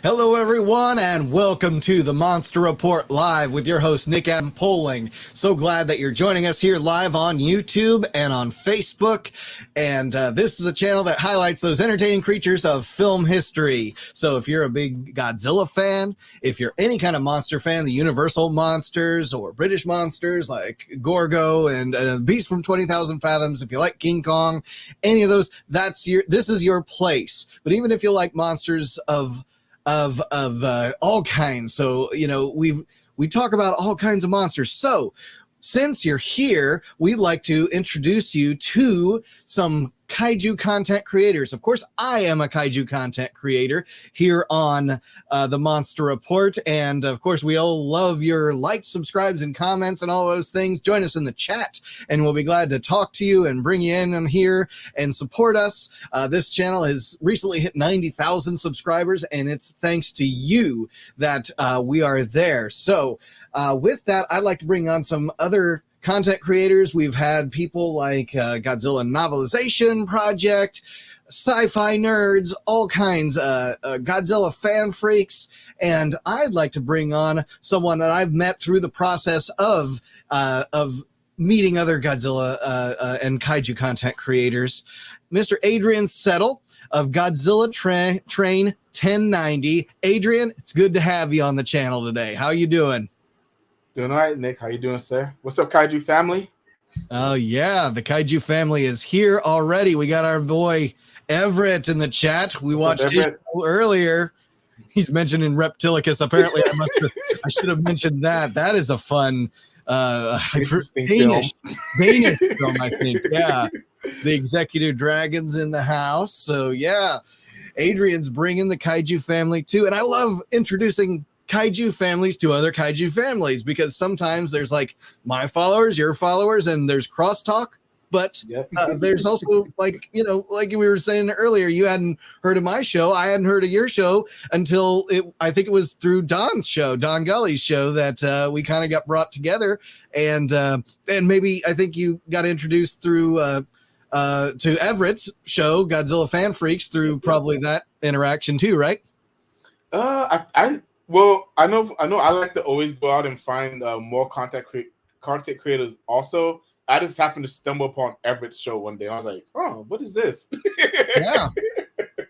Hello, everyone, and welcome to the Monster Report Live with your host, Nick Adam Poling. So glad that you're joining us here live on YouTube and on Facebook. And this is a channel that highlights those entertaining creatures of film history. So if you're a big Godzilla fan, if you're any kind of monster fan, the Universal monsters or British monsters like Gorgo and Beast from 20,000 Fathoms, if you like King Kong, any of those, this is your place. But even if you like monsters of all kinds. So, we talk about all kinds of monsters. So since you're here, we'd like to introduce you to some Kaiju content creators. Of course, I am a Kaiju content creator here on the Monster Report. And of course, we all love your likes, subscribes, and comments and all those things. Join us in the chat and we'll be glad to talk to you and bring you in on here and support us. This channel has recently hit 90,000 subscribers, and it's thanks to you that we are there. So with that, I'd like to bring on some other content creators. We've had people like Godzilla Novelization Project, sci-fi nerds, all kinds, Godzilla fan freaks, and I'd like to bring on someone that I've met through the process of meeting other Godzilla and Kaiju content creators, Mr. Adrian Settle of GodzillaTrain1090. Adrian, it's good to have you on the channel today. How you doing? Doing all right, Nick. How you doing, sir? What's up, Kaiju family? Oh, yeah. The Kaiju family is here already. We got our boy Everett in the chat. We watched his show earlier. He's mentioning Reptilicus. Apparently, I should have mentioned that. That is a fun Danish film, I think. Yeah. The executive dragons in the house. So, yeah. Adrian's bringing the Kaiju family, too. And I love introducing Kaiju families to other Kaiju families, because sometimes there's like my followers, your followers, and there's crosstalk. But there's also like we were saying earlier, you hadn't heard of my show. I hadn't heard of your show until I think it was through Don's show, Don Gully's show, that we kind of got brought together. And maybe I think you got introduced through to Everett's show, Godzilla Fan Freaks, through probably that interaction too, right? Well, I know. I like to always go out and find more content creators. Also, I just happened to stumble upon Everett's show one day. I was like, "Oh, what is this?"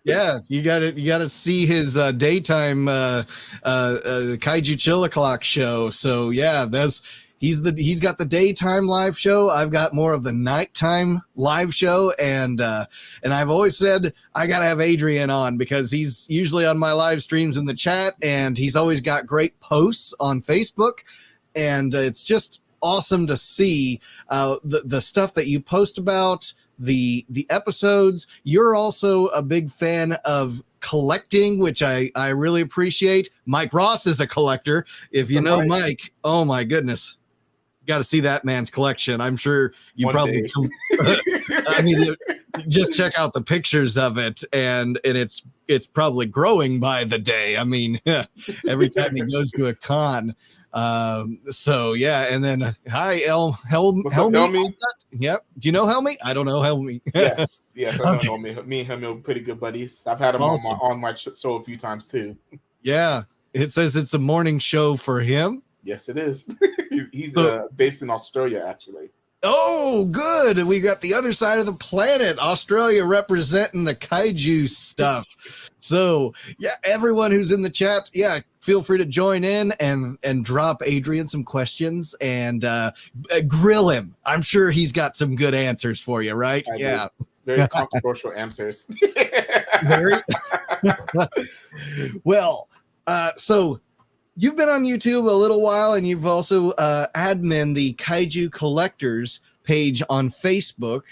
Yeah. You got to see his daytime Kaiju Chill O'Clock show. So yeah, he's got the daytime live show. I've got more of the nighttime live show, and I've always said I gotta have Adrian on because he's usually on my live streams in the chat, and he's always got great posts on Facebook, and it's just awesome to see the stuff that you post about the episodes. You're also a big fan of collecting, which I really appreciate. Mike Ross is a collector. If you know Mike, oh my goodness. Got to see that man's collection. I'm sure you probably I mean, just check out the pictures of it, and it's probably growing by the day. I mean, every time he goes to a con. So yeah, and then hi Helmy. Yep. Do you know Helmy? I don't know Helmy. yes, I know Helmy. Me and him are pretty good buddies. I've had him on my show a few times too. Yeah, it says it's a morning show for him. Yes, it is. he's based in Australia, actually. Oh, good. We got the other side of the planet, Australia, representing the Kaiju stuff. So, yeah, everyone who's in the chat, yeah, feel free to join in and drop Adrian some questions and grill him. I'm sure he's got some good answers for you, right? Yeah. Very controversial answers. Very. Well, so you've been on YouTube a little while, and you've also admin the Kaiju Collectors page on Facebook,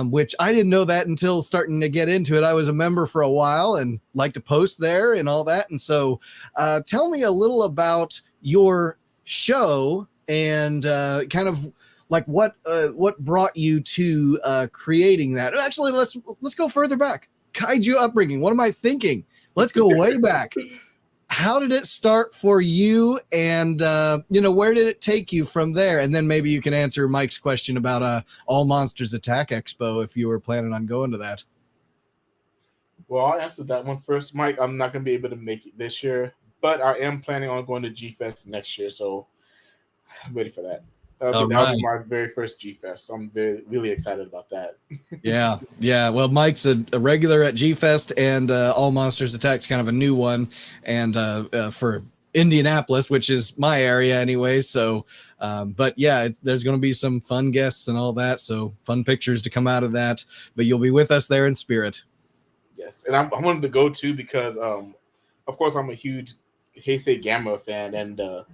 which I didn't know that until starting to get into it. I was a member for a while and like to post there and all that. And so tell me a little about your show and kind of like what brought you to creating that. Actually, let's go further back. Kaiju upbringing. What am I thinking? Let's go way back. How did it start for you, and where did it take you from there? And then maybe you can answer Mike's question about All Monsters Attack Expo if you were planning on going to that. Well, I'll answer that one first, Mike. I'm not gonna be able to make it this year, but I am planning on going to G Fest next year, so I'm ready for that. All That'll right. be my very first G Fest, so I'm really excited about that. Yeah, yeah. Well, Mike's a regular at G Fest, and All Monsters Attack's kind of a new one, and for Indianapolis, which is my area anyway. So, but yeah, there's going to be some fun guests and all that. So fun pictures to come out of that. But you'll be with us there in spirit. Yes, and I wanted to go too because, of course, I'm a huge Heisei Gamma fan, and oh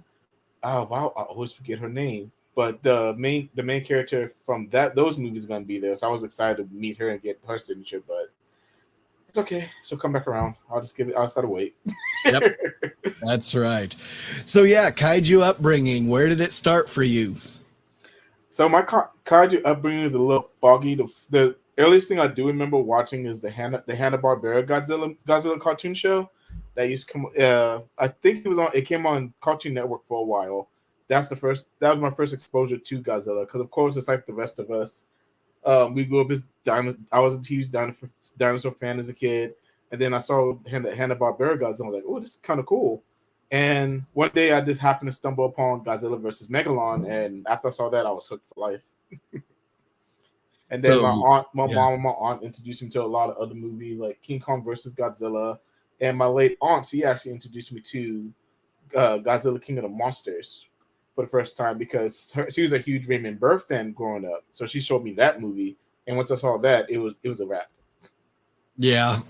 wow, I always forget her name. But the main character from those movies is gonna be there, so I was excited to meet her and get her signature. But it's okay, so come back around. I'll just give it. I just gotta wait. Yep, that's right. So yeah, kaiju upbringing. Where did it start for you? So my kaiju upbringing is a little foggy. The earliest thing I do remember watching is the Hanna-Barbera Godzilla cartoon show that used to come. I think it came on Cartoon Network for a while. That was my first exposure to Godzilla, because of course it's like the rest of us. We grew up as I was a huge dinosaur fan as a kid, and then I saw Hanna-Barbera Godzilla. I was like, oh, this is kind of cool. And one day I just happened to stumble upon Godzilla versus Megalon, and after I saw that, I was hooked for life. And then my mom and my aunt introduced me to a lot of other movies like King Kong versus Godzilla, and my late aunt, she actually introduced me to Godzilla King of the Monsters for the first time, because she was a huge Raymond Burr fan growing up. So she showed me that movie, and once I saw that, it was a wrap. Yeah.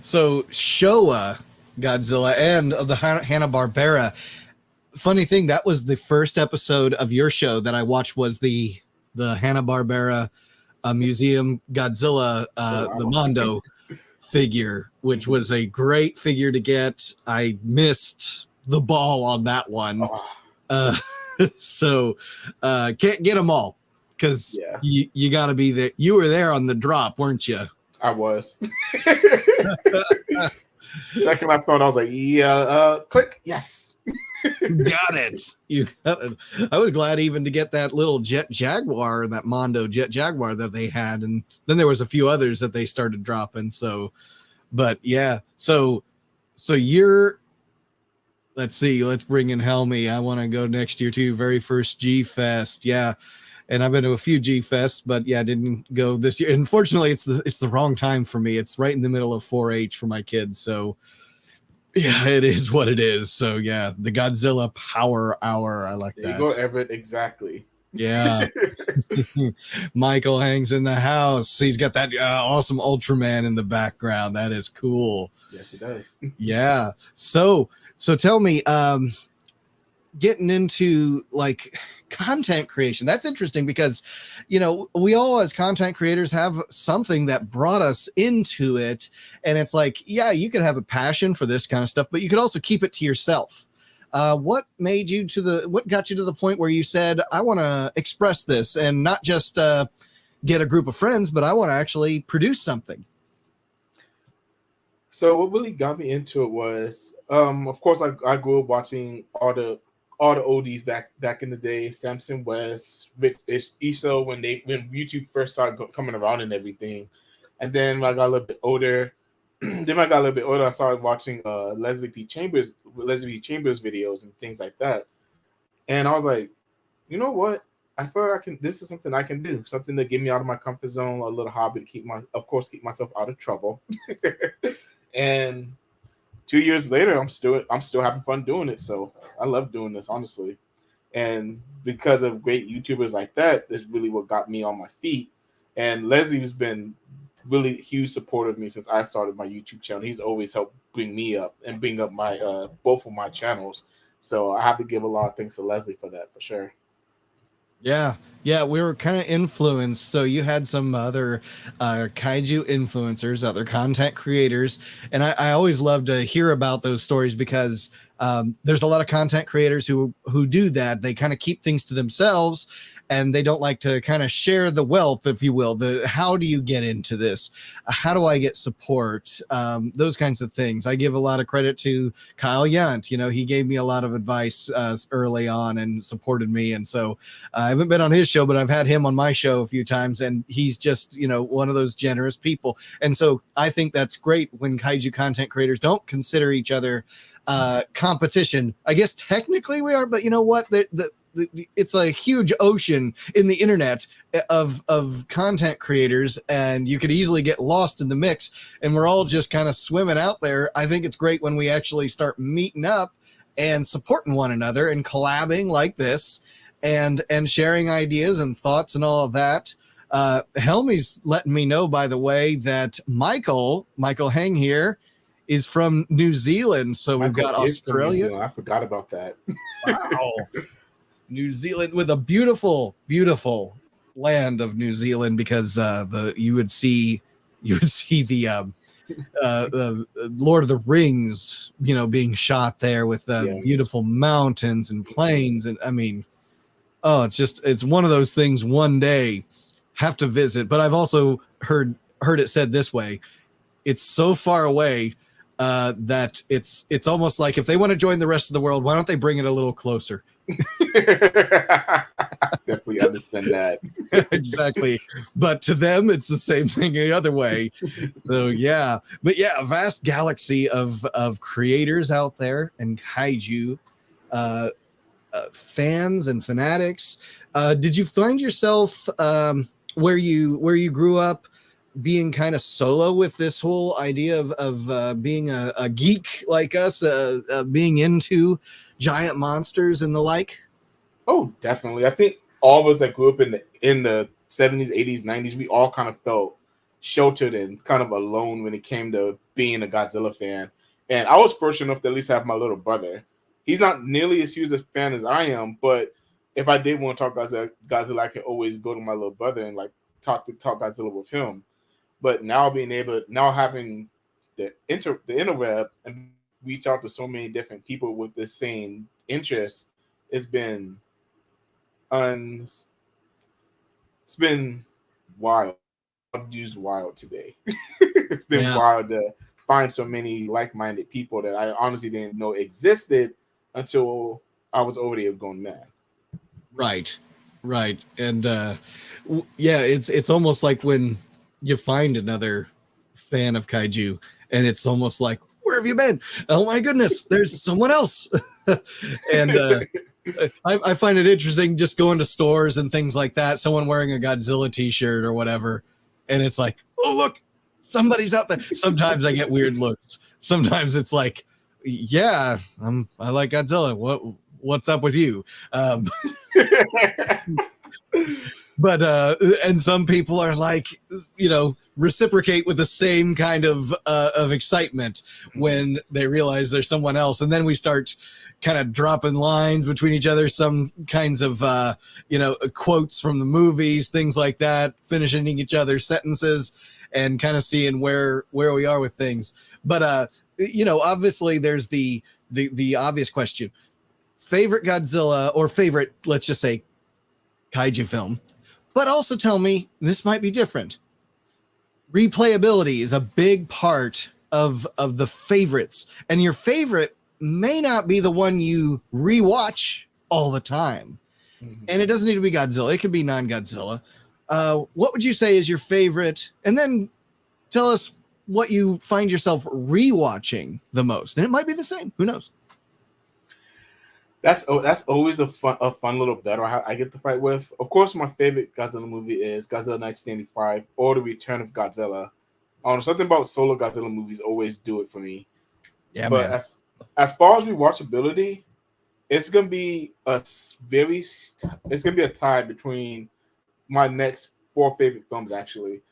So Showa Godzilla and the Hanna-Barbera. Funny thing, that was the first episode of your show that I watched, was the Hanna-Barbera Museum Godzilla, Wow. the Mondo figure, which was a great figure to get. I missed the ball on that one. Oh. So can't get them all, because you got to be there. You were there on the drop, weren't you? I was. Second I found, I was like, yeah, click, yes. Got it. You got it. I was glad even to get that little Jet Jaguar, that Mondo Jet Jaguar that they had, and then there was a few others that they started dropping. So, but yeah, so you're. Let's see. Let's bring in Helmy. I want to go next year too. Very first G Fest. Yeah. And I've been to a few G Fests, but yeah, I didn't go this year. Unfortunately, it's the wrong time for me. It's right in the middle of 4-H for my kids. So yeah, it is what it is. So yeah, the Godzilla Power Hour. I like that. There you go, Everett. Exactly. Yeah. Michael hangs in the house. He's got that awesome Ultraman in the background. That is cool. Yes, it does. Yeah. So tell me, getting into like content creation, that's interesting, because we all as content creators have something that brought us into it, and it's like, yeah, you could have a passion for this kind of stuff, but you could also keep it to yourself. What got you to the point where you said, I want to express this and not just get a group of friends, but I want to actually produce something? So what really got me into it was, of course, I grew up watching all the oldies back in the day, Samson West, Rich Iso, when YouTube first started coming around and everything. And then when I got a little bit older, I started watching Leslie P. Chambers videos and things like that. And I was like, you know what? I feel like this is something I can do, something to get me out of my comfort zone, a little hobby to keep myself out of trouble. And 2 years later, I'm still having fun doing it. So I love doing this, honestly. And because of great YouTubers like that, is really what got me on my feet. And Leslie has been really huge supporter of me since I started my YouTube channel. He's always helped bring me up and bring up my both of my channels. So I have to give a lot of thanks to Leslie for that, for sure. Yeah, we were kind of influenced. So you had some other kaiju influencers, other content creators, and I always love to hear about those stories, because there's a lot of content creators who do that. They kind of keep things to themselves, and they don't like to kind of share the wealth, if you will. How do you get into this? How do I get support? Those kinds of things. I give a lot of credit to Kyle Yunt. He gave me a lot of advice early on and supported me. And so I haven't been on his show, but I've had him on my show a few times, and he's just, one of those generous people. And so I think that's great when kaiju content creators don't consider each other competition. I guess technically we are, but you know what? It's a huge ocean in the internet of content creators, and you could easily get lost in the mix, and we're all just kind of swimming out there. I think it's great when we actually start meeting up and supporting one another and collabing like this and sharing ideas and thoughts and all of that. Helmy's letting me know, by the way, that Michael Hang here is from New Zealand. So we've got Australia. I forgot about that. Wow. New Zealand, with a beautiful, beautiful land of New Zealand, because you would see the Lord of the Rings, being shot there with beautiful mountains and plains. And I mean, it's one of those things one day have to visit. But I've also heard it said this way: it's so far away that it's almost like if they want to join the rest of the world, why don't they bring it a little closer? Definitely understand that. Exactly. But to them, it's the same thing the other way. So yeah, but yeah, a vast galaxy of creators out there and kaiju fans and fanatics. Did you find yourself where you grew up being kind of solo with this whole idea of being a geek like us, being into giant monsters and the like? Oh, definitely. I think all of us that grew up in the 70s, 80s, 90s, we all kind of felt sheltered and kind of alone when it came to being a Godzilla fan. And I was fortunate enough to at least have my little brother. He's not nearly as huge a fan as I am, but if I did want to talk Godzilla, I could always go to my little brother and like talk Godzilla with him. But now having the interweb and reach out to so many different people with the same interests, it's been wild. I'll use wild today. It's been wild to find so many like-minded people that I honestly didn't know existed until I was already going mad. Right. And it's almost like when you find another fan of kaiju, and it's almost like, where have you been? Oh my goodness, there's someone else. And I find it interesting just going to stores and things like that, someone wearing a Godzilla t-shirt or whatever, and it's like, oh look, somebody's out there. Sometimes I get weird looks. Sometimes it's like, yeah, I like Godzilla. What's up with you? But and some people are like, reciprocate with the same kind of excitement when they realize there's someone else, and then we start kind of dropping lines between each other, some kinds of quotes from the movies, things like that, finishing each other's sentences, and kind of seeing where we are with things. But obviously there's the obvious question: favorite Godzilla, or favorite, let's just say, kaiju film. But also tell me, this might be different. Replayability is a big part of the favorites, and your favorite may not be the one you rewatch all the time. Mm-hmm. And it doesn't need to be Godzilla. It could be non-Godzilla. What would you say is your favorite? And then tell us what you find yourself rewatching the most. And it might be the same. Who knows? That's always a fun little battle I get to fight with. Of course, my favorite Godzilla movie is Godzilla 1995 or The Return of Godzilla. Something about solo Godzilla movies always do it for me. Yeah, but man. As far as rewatchability, it's gonna be a tie between my next 4 favorite films, actually: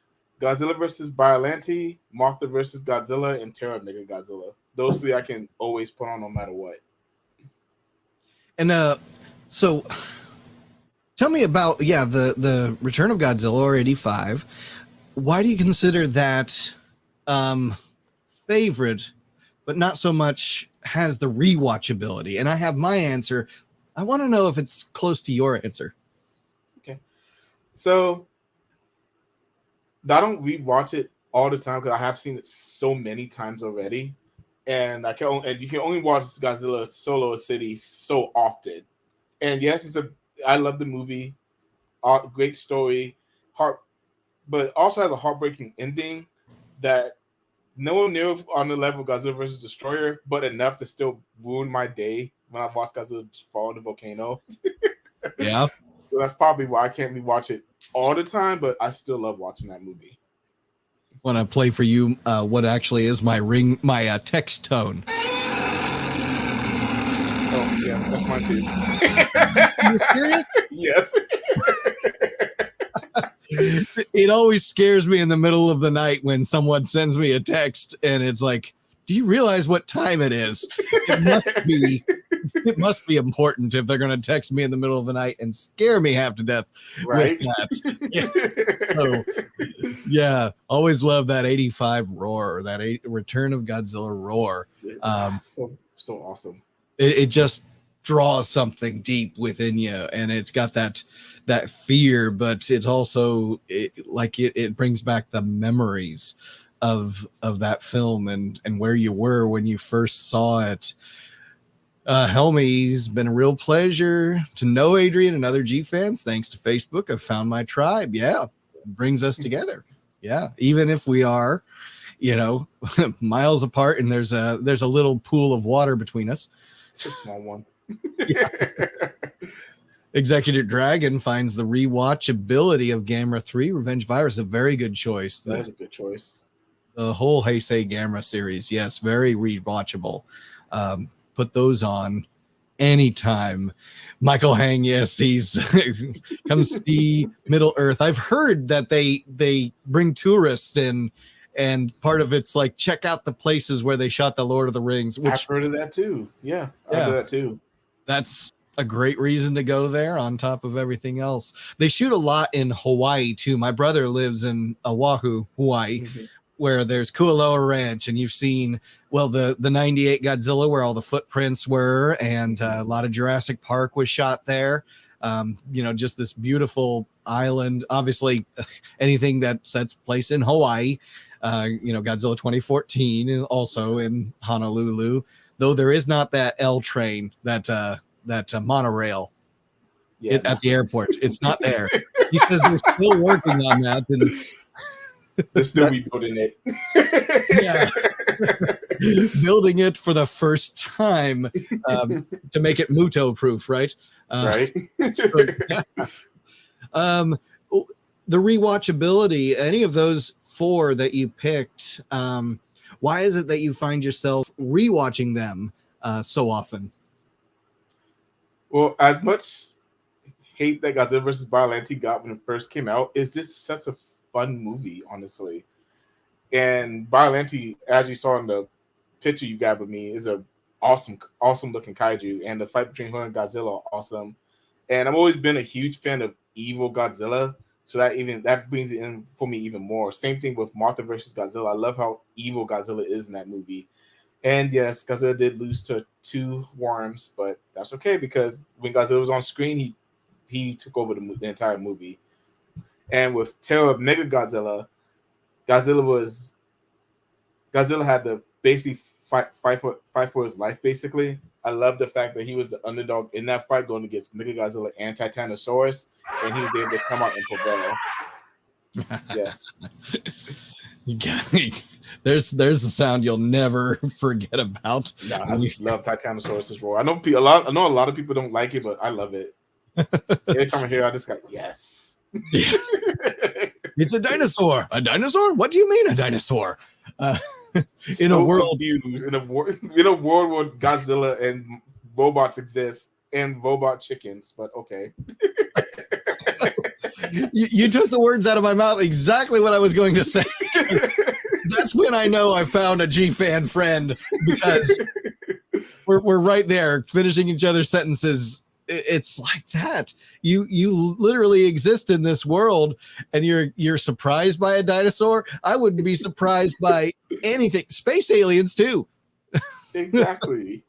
Godzilla vs. Biollante, Mothra vs. Godzilla, and Terror Mega Godzilla. Those 3 I can always put on no matter what. And so tell me about the Return of Godzilla, or 85. Why do you consider that favorite, but not so much has the rewatchability? And I have my answer. I want to know if it's close to your answer. So I don't rewatch it all the time because I have seen it so many times already, and you can only watch Godzilla Solo City so often. And yes, I love the movie, great story, but also has a heartbreaking ending that no one near on the level of Godzilla versus Destroyer, but enough to still ruin my day when I watched Godzilla fall in the volcano. Yeah. So that's probably why I can't rewatch it all the time, but I still love watching that movie. Want to play for you what actually is my text tone. Oh yeah, that's mine too. You serious? Yes. It always scares me in the middle of the night when someone sends me a text and it's like, do you realize what time it is? It must be important if they're going to text me in the middle of the night and scare me half to death Right. with that. So, yeah, always love that 85 roar, that Return of Godzilla roar. So awesome. It just draws something deep within you, and it's got that fear, but it's also it brings back the memories of that film and where you were when you first saw it. Helmy, it's been a real pleasure to know Adrian and other G fans. Thanks to Facebook, I've found my tribe. Yeah, it brings us together. Yeah, even if we are, miles apart, and there's a little pool of water between us. It's a small one. Executive Dragon finds the rewatchability of Gamera 3 Revenge Virus a very good choice. That was a good choice. The whole Heisei Gamera series, yes, very rewatchable. Put those on anytime. Michael Hang, yes, he's come see Middle Earth. I've heard that they bring tourists in, and part of it's like check out the places where they shot the Lord of the Rings. Which I've heard of that too. Yeah, I've heard that too. That's a great reason to go there on top of everything else. They shoot a lot in Hawaii too. My brother lives in Oahu, Hawaii, where there's Kualoa Ranch, and you've seen, well, the 98 Godzilla where all the footprints were, and a lot of Jurassic Park was shot there. Just this beautiful island. Obviously, anything that sets place in Hawaii, Godzilla 2014, and also in Honolulu, though there is not that L train, that monorail at the airport. It's not there. He says they're still working on that, and they're still rebuilding it. Yeah. Building it for the first time to make it Muto proof, right? Right. The rewatchability, any of those four that you picked, why is it that you find yourself rewatching them so often? Well, as much hate that Godzilla vs. Biollante got when it first came out, it's just such a fun movie, honestly. And Biollante, as you saw in the picture you got with me, is a awesome looking kaiju, and the fight between her and Godzilla are awesome. And I've always been a huge fan of evil Godzilla, so that brings it in for me even more. Same thing with Mothra versus Godzilla. I love how evil Godzilla is in that movie. And yes, Godzilla did lose to two worms, but that's okay because when Godzilla was on screen, he took over the entire movie. And with Terror of Mega Godzilla, Godzilla had to basically fight for his life. Basically, I love the fact that he was the underdog in that fight, going against Mega Godzilla and Titanosaurus, and he was able to come out and prevail. Yes. There's a sound you'll never forget about. No, I love Titanosaurus' roar. I know a lot of people don't like it, but I love it. Every time I hear it, I just go, yes. Yeah. It's a dinosaur. A dinosaur? What do you mean a dinosaur? In a world where Godzilla and robots exist and robot chickens, but okay. You took the words out of my mouth. Exactly what I was going to say. That's when I know I found a G-fan friend, because we're right there finishing each other's sentences. It's like that. You literally exist in this world, and you're surprised by a dinosaur. I wouldn't be surprised by anything. Space aliens too. Exactly.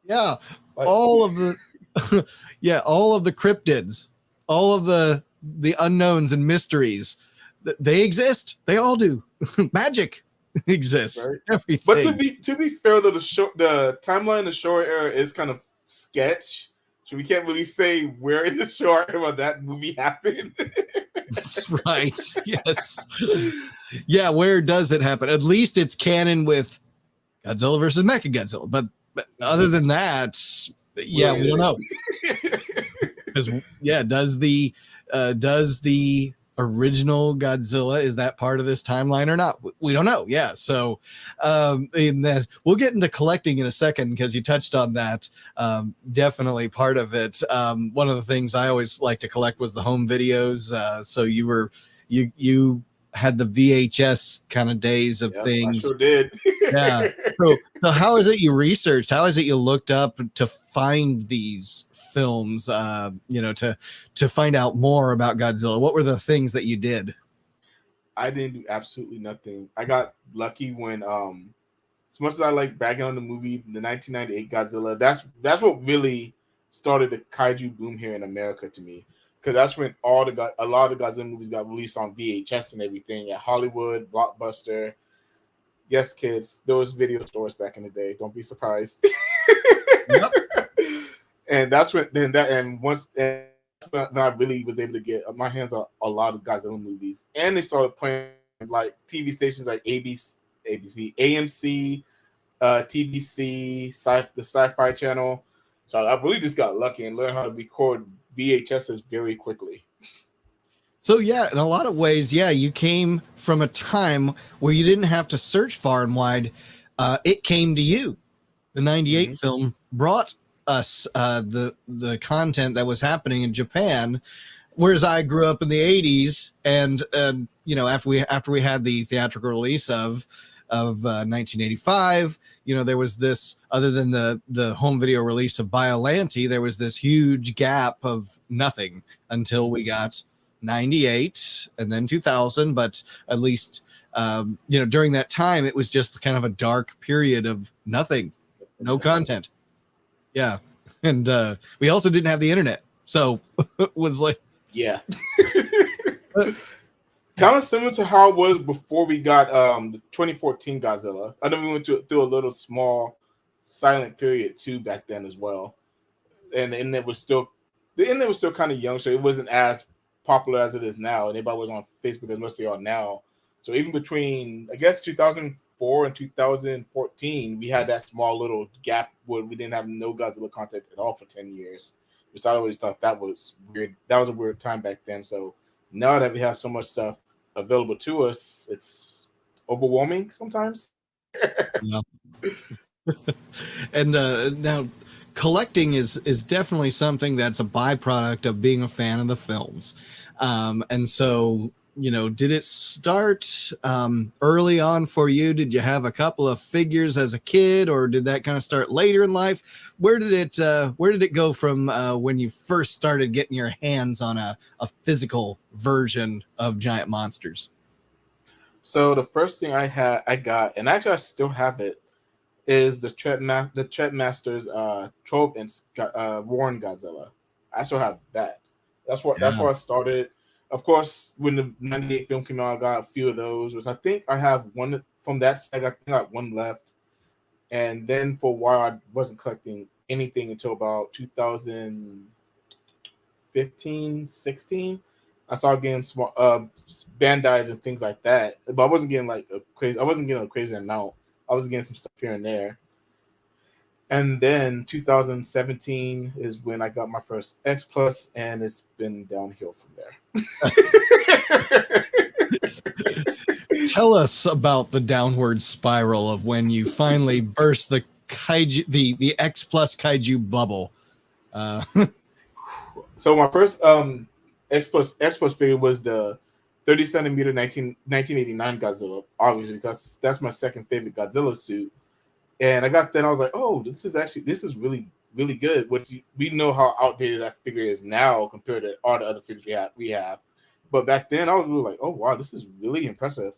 Yeah. All of the cryptids, all of the the unknowns and mysteries, they exist. They all do. Magic exists. Right. Everything. But to be fair though, the timeline of the Showa era is kind of sketch. So we can't really say where in the Showa era that movie happened. That's right. Yes. Yeah, where does it happen? At least it's canon with Godzilla versus Mechagodzilla. But other than that, yeah, we don't know. Because does the original Godzilla, is that part of this timeline or not? We don't know. Yeah. So in that, we'll get into collecting in a second because you touched on that. Definitely part of it. One of the things I always like to collect was the home videos. So you had the VHS kind of days of things. I sure did. Yeah. So how is it you researched? How is it you looked up to find these films? To find out more about Godzilla. What were the things that you did? I didn't do absolutely nothing. I got lucky when as much as I like bragging on the movie, the 1998 Godzilla, that's what really started the kaiju boom here in America to me. Because that's when a lot of Godzilla movies got released on VHS and everything at Hollywood, Blockbuster. Yes, kids, there was video stores back in the day. Don't be surprised. Yep. And that's when once I really was able to get my hands on a lot of Godzilla movies, and they started playing like TV stations like ABC, AMC, TBC, the Sci-Fi Channel. So I really just got lucky and learned how to record VHSs very quickly. So yeah, in a lot of ways, yeah, you came from a time where you didn't have to search far and wide. It came to you. The 98 film brought us the content that was happening in Japan, whereas I grew up in the 80s, and after we had the theatrical release of 1985, there was this, other than the home video release of Biollante, there was this huge gap of nothing until we got 98 and then 2000. But at least during that time it was just kind of a dark period of nothing, no content. Yeah. And we also didn't have the internet, so it was like, yeah. Kind of similar to how it was before we got the 2014 Godzilla. I know we went through a little small silent period too back then as well, and the internet was still kind of young, so it wasn't as popular as it is now. And everybody was on Facebook as much as they are now. So even between, I guess, 2004 and 2014, we had that small little gap where we didn't have no Godzilla content at all for 10 years. Which I always thought that was weird. That was a weird time back then. So now that we have so much stuff available to us, it's overwhelming sometimes. Yeah. And now collecting is definitely something that's a byproduct of being a fan of the films. And so, did it start early on for you? Did you have a couple of figures as a kid, or did that kind of start later in life? Where did it go from when you first started getting your hands on a physical version of giant monsters? So the first thing I got, and actually I still have it, is the Treadmasters 12-inch Warren Godzilla. I still have that. That's where I started. Of course, when the 98 film came out, I got a few of those. Which I think I have one from that set. I think I got one left. And then for a while, I wasn't collecting anything until about 2015, 16. I started getting small Bandais and things like that. But I wasn't getting a crazy amount. I was getting some stuff here and there. And then 2017 is when I got my first X Plus, and it's been downhill from there. Tell us about the downward spiral of when you finally burst the kaiju, the X Plus kaiju bubble. So my first X Plus figure was the 30 centimeter 1989 Godzilla, obviously, because that's my second favorite Godzilla suit. And I got that, and I was like, oh, this is really, really good. We know how outdated that figure is now compared to all the other figures we have. But back then, I was really like, oh, wow, this is really impressive.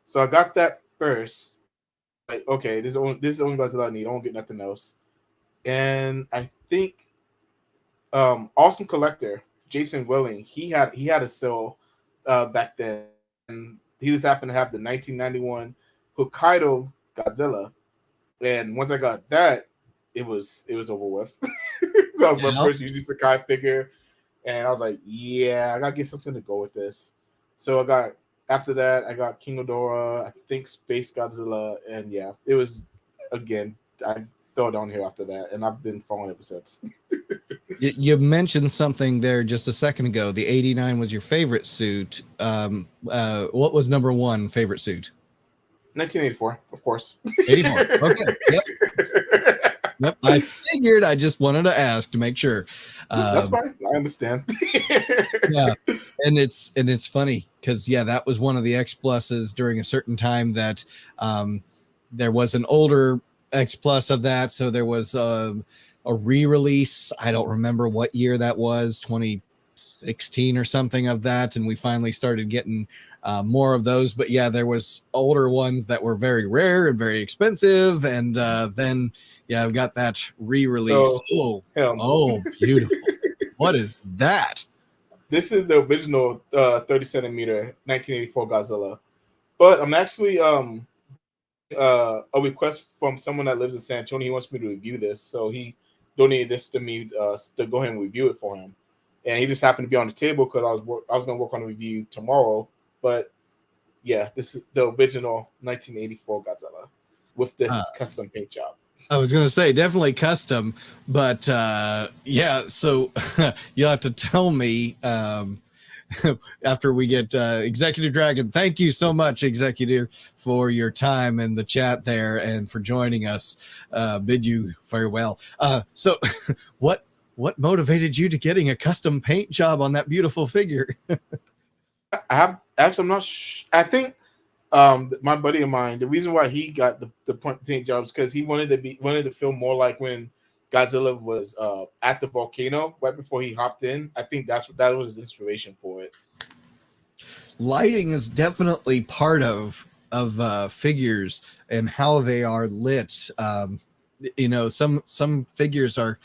So I got that first. Like, okay, this is the only Godzilla I need. I won't get nothing else. And I think Awesome Collector Jason Willing, he had a sale back then, and he just happened to have the 1991 Hokkaido Godzilla. And once I got that, it was over with. That was my first Yuji Sakai figure, and I was like, yeah, I gotta get something to go with this. So after that, I got King Ghidorah, I think Space Godzilla, and yeah, it was again. I fell down here after that, and I've been following ever since. You mentioned something there just a second ago. The 89 was your favorite suit. What was number one favorite suit? 1984, of course. 84. Okay. Yep. Yep. I figured. I just wanted to ask to make sure. That's fine. I understand. Yeah, and it's funny because that was one of the X pluses during a certain time that there was an older X plus of that. So there was a re-release. I don't remember what year that was, 2016 or something of that, and we finally started getting more of those. But yeah, there was older ones that were very rare and very expensive, and then I've got that re-release. Oh, beautiful. What is that? This is the original 30 centimeter 1984 Godzilla, but I'm actually a request from someone that lives in San Antonio. He wants me to review this, so he donated this to me to go ahead and review it for him. And he just happened to be on the table because I was going to work on a review tomorrow. But yeah, this is the original 1984 Godzilla with this custom paint job. I was going to say definitely custom, but so you'll have to tell me after we get Executive Dragon. Thank you so much, Executive, for your time in the chat there and for joining us. Bid you farewell. So what motivated you to getting a custom paint job on that beautiful figure? I have actually, I'm not I think my buddy of mine, the reason why he got the paint jobs because he wanted to feel more like when Godzilla was at the volcano right before he hopped in. I think that was his inspiration for it. Lighting is definitely part of figures and how they are lit. Some figures are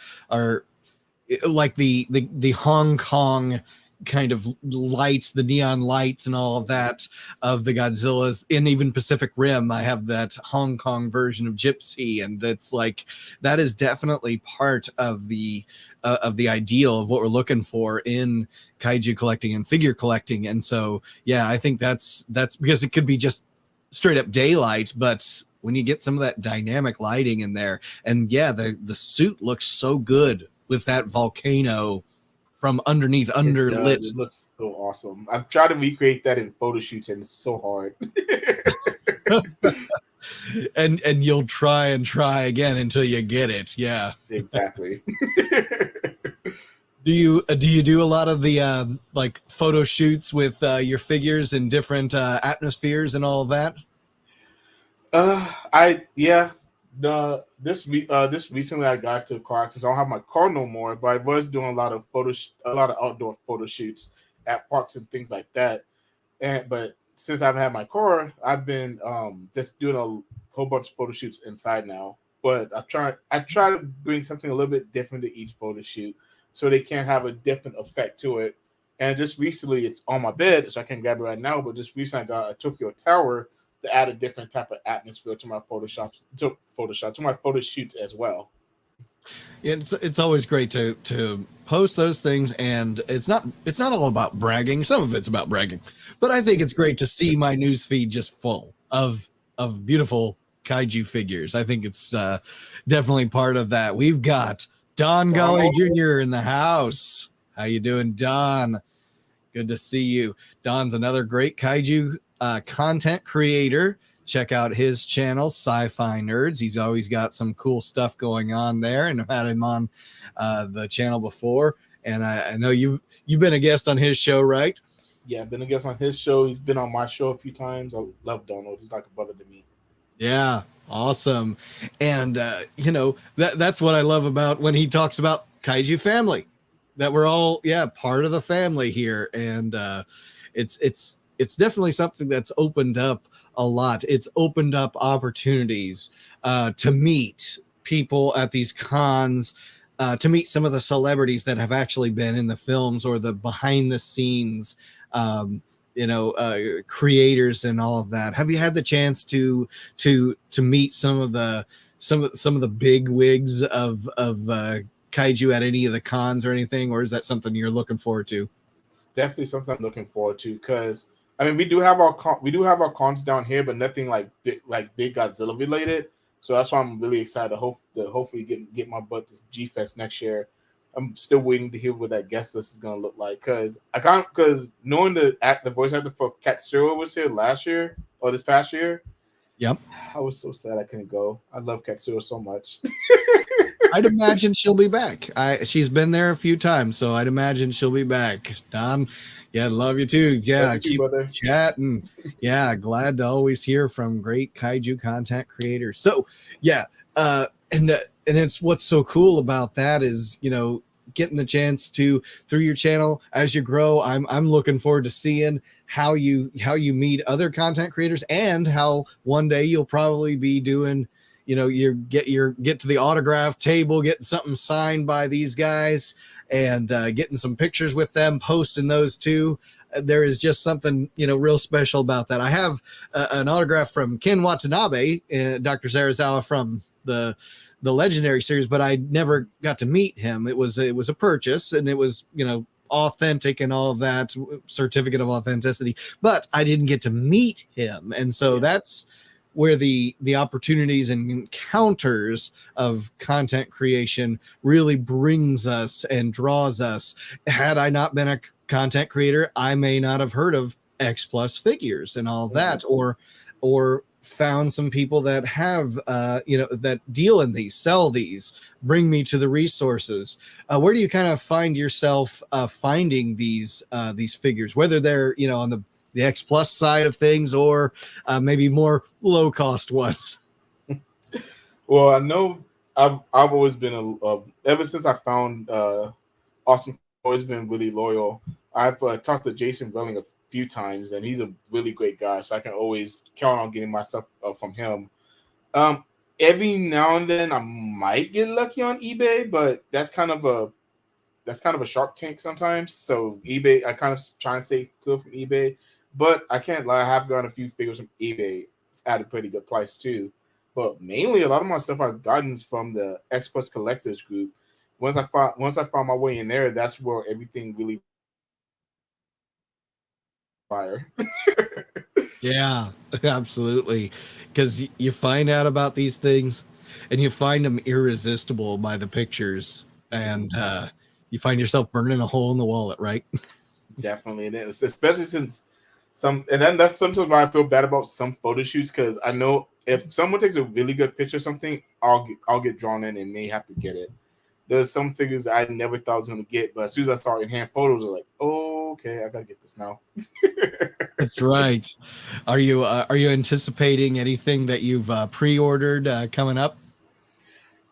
like the Hong Kong kind of lights, the neon lights and all of that of the Godzillas, and even Pacific Rim. I have that Hong Kong version of Gypsy, and that's like that is definitely part of the ideal of what we're looking for in kaiju collecting and figure collecting. And so I think that's because it could be just straight up daylight, but when you get some of that dynamic lighting in there, and the suit looks so good with that volcano from underneath, underlit. It looks so awesome. I've tried to recreate that in photo shoots, and it's so hard. and you'll try and try again until you get it. Yeah, exactly. Do you do a lot of the like photo shoots with your figures in different atmospheres and all of that? This recently I got to car accidents. I don't have my car no more, but I was doing a lot of outdoor photo shoots at parks and things like that. But since I haven't had my car, I've been just doing a whole bunch of photo shoots inside now. But I try to bring something a little bit different to each photo shoot, so they can have a different effect to it. And just recently, it's on my bed, so I can't grab it right now. But just recently, I got a Tokyo Tower to add a different type of atmosphere to my to my photo shoots as well. It's always great to post those things, and it's not all about bragging. Some of it's about bragging, but I think it's great to see my newsfeed just full of beautiful kaiju figures. I think it's definitely part of that. We've got Don Gully Jr. in the house. How you doing, Don? Good to see you. Don's another great kaiju content creator. Check out his channel, Sci-Fi Nerds. He's always got some cool stuff going on there, and I've had him on the channel before. And I know you've been a guest on his show, right? Yeah, I've been a guest on his show. He's been on my show a few times. I love Donald. He's like a brother to me. Yeah, awesome. And that's what I love about when he talks about Kaiju family, that we're all part of the family here. And it's definitely something that's opened up a lot. It's opened up opportunities to meet people at these cons to meet some of the celebrities that have actually been in the films or the behind the scenes, creators and all of that. Have you had the chance to meet some of the big wigs of kaiju at any of the cons or anything, or is that something you're looking forward to? It's definitely something I'm looking forward to because I mean we do have our cons down here, but nothing like big Godzilla related. So that's why I'm really excited to hopefully get my butt to G Fest next year. I'm still waiting to hear what that guest list is gonna look like because knowing the voice actor for Katsura was here last year or this past year. Yep. I was so sad I couldn't go. I love Katsura so much. I'd imagine she'll be back. She's been there a few times, so I'd imagine she'll be back. Don, yeah, love you too. Yeah, love you too, keep brother. chatting. Yeah, glad to always hear from great kaiju content creators. So yeah, and it's what's so cool about that is getting the chance to through your channel as you grow. I'm looking forward to seeing how you meet other content creators and how one day you'll probably be doing you get to the autograph table, getting something signed by these guys and getting some pictures with them, posting those too. There is just something real special about that. I have an autograph from Ken Watanabe, Dr. Zarazawa from the Legendary series, but I never got to meet him. It was a purchase, and it was authentic and all of that, certificate of authenticity, but I didn't get to meet him, and so that's where the opportunities and encounters of content creation really brings us and draws us. Had I not been a content creator, I may not have heard of X Plus figures and all of that, or found some people that have that deal in these, sell these, bring me to the resources. Where do you kind of find yourself finding these figures, whether they're on the X Plus side of things or maybe more low cost ones? Well, I know I've always been ever since I found Awesome, always been really loyal. I've talked to Jason Welling a few times, and he's a really great guy, so I can always count on getting my stuff from him. Every now and then I might get lucky on eBay, but that's kind of a Shark Tank sometimes. So eBay, I kind of try and stay clear from eBay. But I can't lie, I have gotten a few figures from eBay at a pretty good price too. But mainly, a lot of my stuff I've gotten is from the X Plus Collectors group. Once I found my way in there, that's where everything really fire. Yeah, absolutely. Because you find out about these things, and you find them irresistible by the pictures, and you find yourself burning a hole in the wallet, right? Definitely, it is, especially since and then that's sometimes why I feel bad about some photo shoots because I know if someone takes a really good picture of something, I'll get drawn in and may have to get it. There's some figures I never thought I was gonna get, but as soon as I start in hand photos, I'm like, oh, okay, I gotta get this now. That's right. Are you anticipating anything that you've pre-ordered coming up?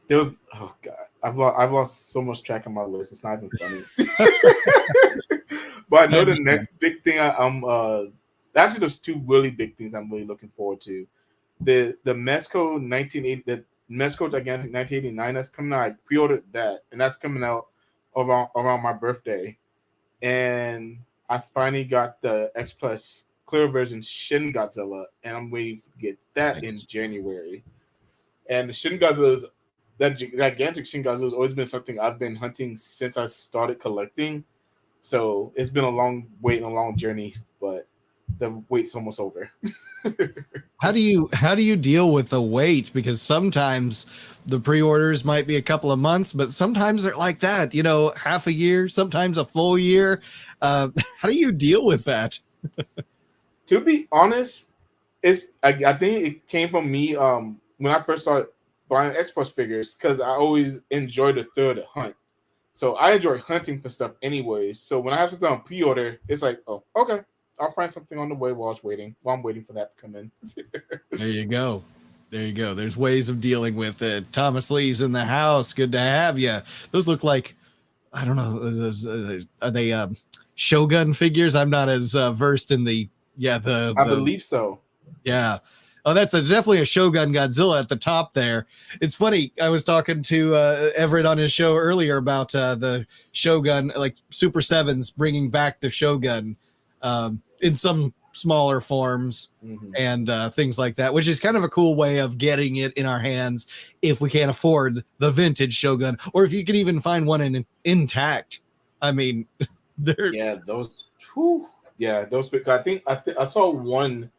There was oh god, I've lost so much track of my list. It's not even funny. But I know the next big thing I'm actually there's two really big things I'm really looking forward to. The Mezco 1980 the Mezco Gigantic 1989 that's coming out. I pre-ordered that, and that's coming out around my birthday. And I finally got the X Plus clear version Shin Godzilla, and I'm waiting to get that in January. And the Shin Godzilla that gigantic Shin Godzilla has always been something I've been hunting since I started collecting. So it's been a long wait and a long journey, but the wait's almost over. How do you deal with the wait? Because sometimes the pre-orders might be a couple of months, but sometimes they're like that, half a year, sometimes a full year. How do you deal with that? To be honest, I think it came from me when I first started buying X Plus figures because I always enjoyed the thrill of the hunt. So I enjoy hunting for stuff anyways. So when I have something on pre-order, it's like, oh, okay, I'll find something on the way while I'm waiting for that to come in. There you go. There's ways of dealing with it. Thomas Lee's in the house. Good to have you. Those look like, I don't know, are they Shogun figures? I'm not as versed in I believe so. Yeah. Oh, that's definitely a Shogun Godzilla at the top there. It's funny. I was talking to Everett on his show earlier about the Shogun, like Super Sevens, bringing back the Shogun in some smaller forms and things like that, which is kind of a cool way of getting it in our hands if we can't afford the vintage Shogun, or if you can even find one intact. I mean, they're those. I think I saw one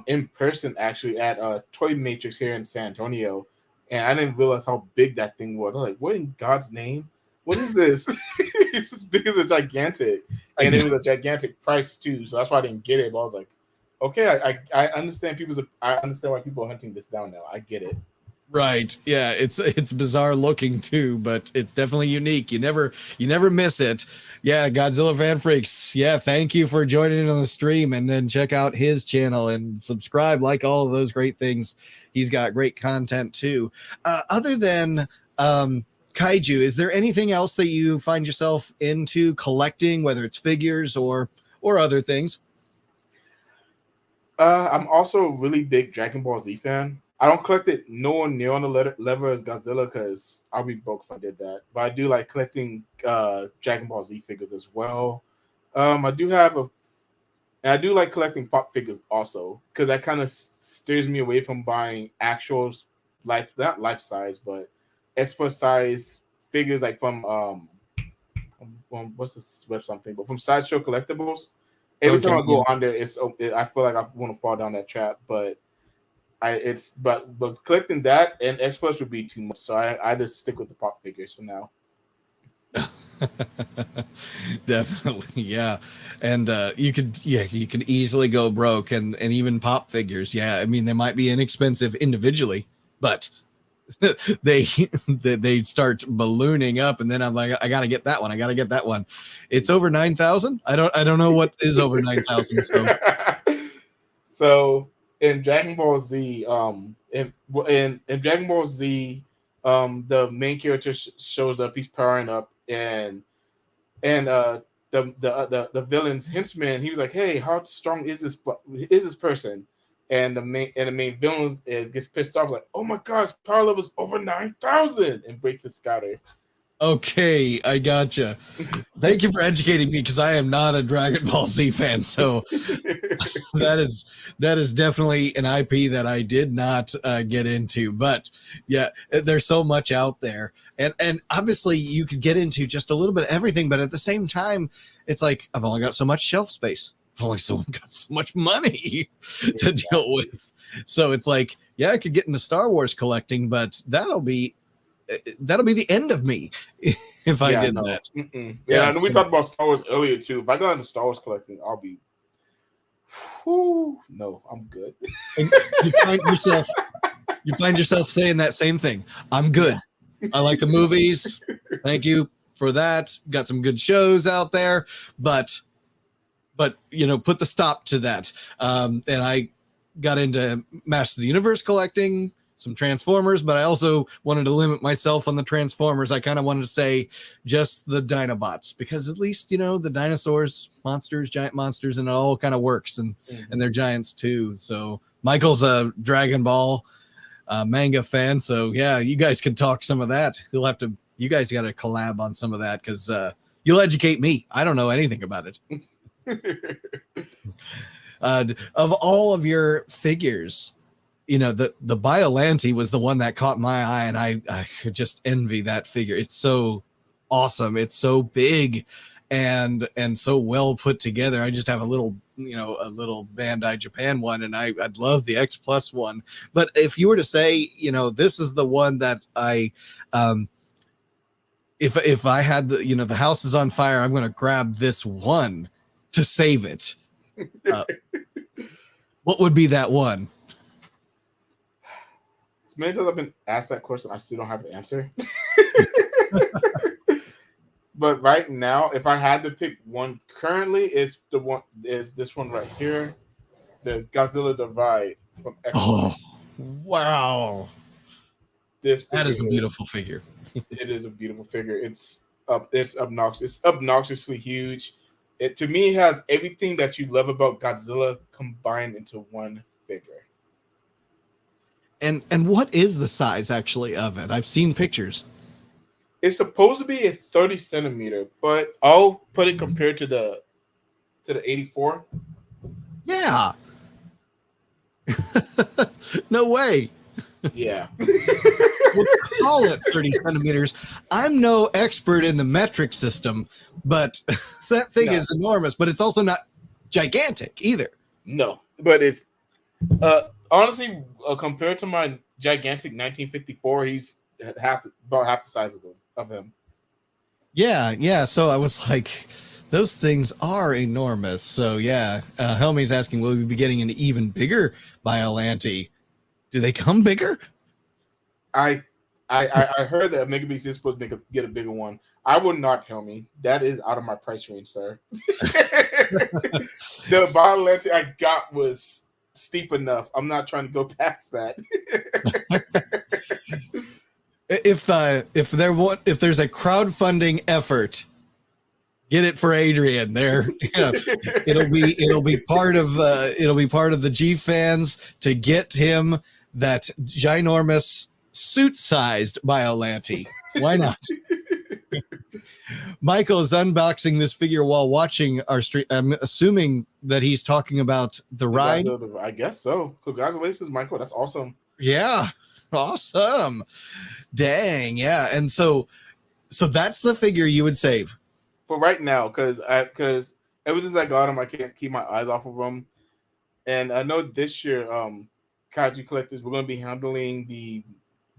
in person actually at Toy Matrix here in San Antonio, and I didn't realize how big that thing was. I was like, what in God's name? What is this? It's as big as a gigantic, and it was a gigantic price too. So that's why I didn't get it. But I was like, okay, I understand I understand why people are hunting this down now. I get it. Right. Yeah, it's bizarre looking too, but it's definitely unique. You never miss it. Yeah, Godzilla fan freaks. Yeah, thank you for joining in on the stream, and then check out his channel and subscribe, like all of those great things. He's got great content too. Other than Kaiju, is there anything else that you find yourself into collecting, whether it's figures or other things? I'm also a really big Dragon Ball Z fan. I don't collect it nowhere near on the level as Godzilla because I'll be broke if I did that. But I do like collecting Dragon Ball Z figures as well. I do like collecting pop figures also because that kind of steers me away from buying actual not life size, but expert size figures like from what's this web something, but from Sideshow Collectibles. Every time I go on there, I feel like I want to fall down that trap, but but collecting that and experts would be too much, so I just stick with the pop figures for now. Definitely, yeah. And you could easily go broke, and even pop figures. Yeah, I mean, they might be inexpensive individually, but they start ballooning up, and then I'm like, I gotta get that one. It's over 9,000. I don't know what is over 9,000. So in Dragon Ball Z, in Dragon Ball Z, the main character shows up. He's powering up, and the villain's henchman, he was like, "Hey, how strong is this person?" And the main villain gets pissed off, like, "Oh my gosh, power level's over 9,000," and breaks his scatter. Okay, I gotcha. Thank you for educating me, because I am not a Dragon Ball Z fan. So that is definitely an IP that I did not get into. But yeah, there's so much out there, and obviously you could get into just a little bit of everything. But at the same time, it's like, I've only got so much shelf space. I've only got so much money to deal with. So it's like, yeah, I could get into Star Wars collecting, but that'll be the end of me if I did that. Yeah, and we talked about Star Wars earlier too. If I got into Star Wars collecting, I'll be no, I'm good. And you find yourself saying that same thing. I'm good. I like the movies. Thank you for that. Got some good shows out there, but put the stop to that. And I got into Masters of the Universe collecting, some Transformers, but I also wanted to limit myself on the Transformers. I kind of wanted to say just the Dinobots, because at least, the dinosaurs, monsters, giant monsters, and it all kind of works, and they're giants too. So Michael's a Dragon Ball manga fan. So yeah, you guys can talk some of that. You guys got to collab on some of that, because you'll educate me. I don't know anything about it. Of all of your figures, the Biollante was the one that caught my eye, and I could just envy that figure. It's so awesome. It's so big and so well put together. I just have a little Bandai Japan one, and I'd love the X Plus one. But if you were to say, this is the one that I if I had the house is on fire, I'm going to grab this one to save it. What would be that one? As many times I've been asked that question, I still don't have the answer. But right now, if I had to pick one currently, is this one right here, the Godzilla Divide from X. Oh, wow! That is a beautiful figure. It is a beautiful figure. It's obnoxious. It's obnoxiously huge. It, to me, has everything that you love about Godzilla combined into one figure. And what is the size actually of it? I've seen pictures. It's supposed to be a 30 centimeter, but I'll put it compared to the 84. Yeah. No way. Yeah. We'll call it 30 centimeters. I'm no expert in the metric system, but that thing is enormous, but it's also not gigantic either. No, but it's honestly compared to my gigantic 1954, he's about half the size of him. Yeah. So I was like, those things are enormous. So yeah, Helmi's asking, will we be getting an even bigger Biollante? Do they come bigger? I heard that Mega Beast is supposed to get a bigger one. I would not, Helmi. That is out of my price range, sir. The Biollante I got was steep enough. I'm not trying to go past that. If there's a crowdfunding effort, get it for Adrian. There, yeah. it'll be part of the G fans to get him that ginormous suit-sized Biollante. Why not? Michael is unboxing this figure while watching our stream. I'm assuming that he's talking about the ride. I guess so. Congratulations, Michael. That's awesome. Yeah, awesome. Dang, yeah. And so that's the figure you would save for right now, because ever since I got him, I can't keep my eyes off of him. And I know this year, Kaiju Collectors, we're going to be handling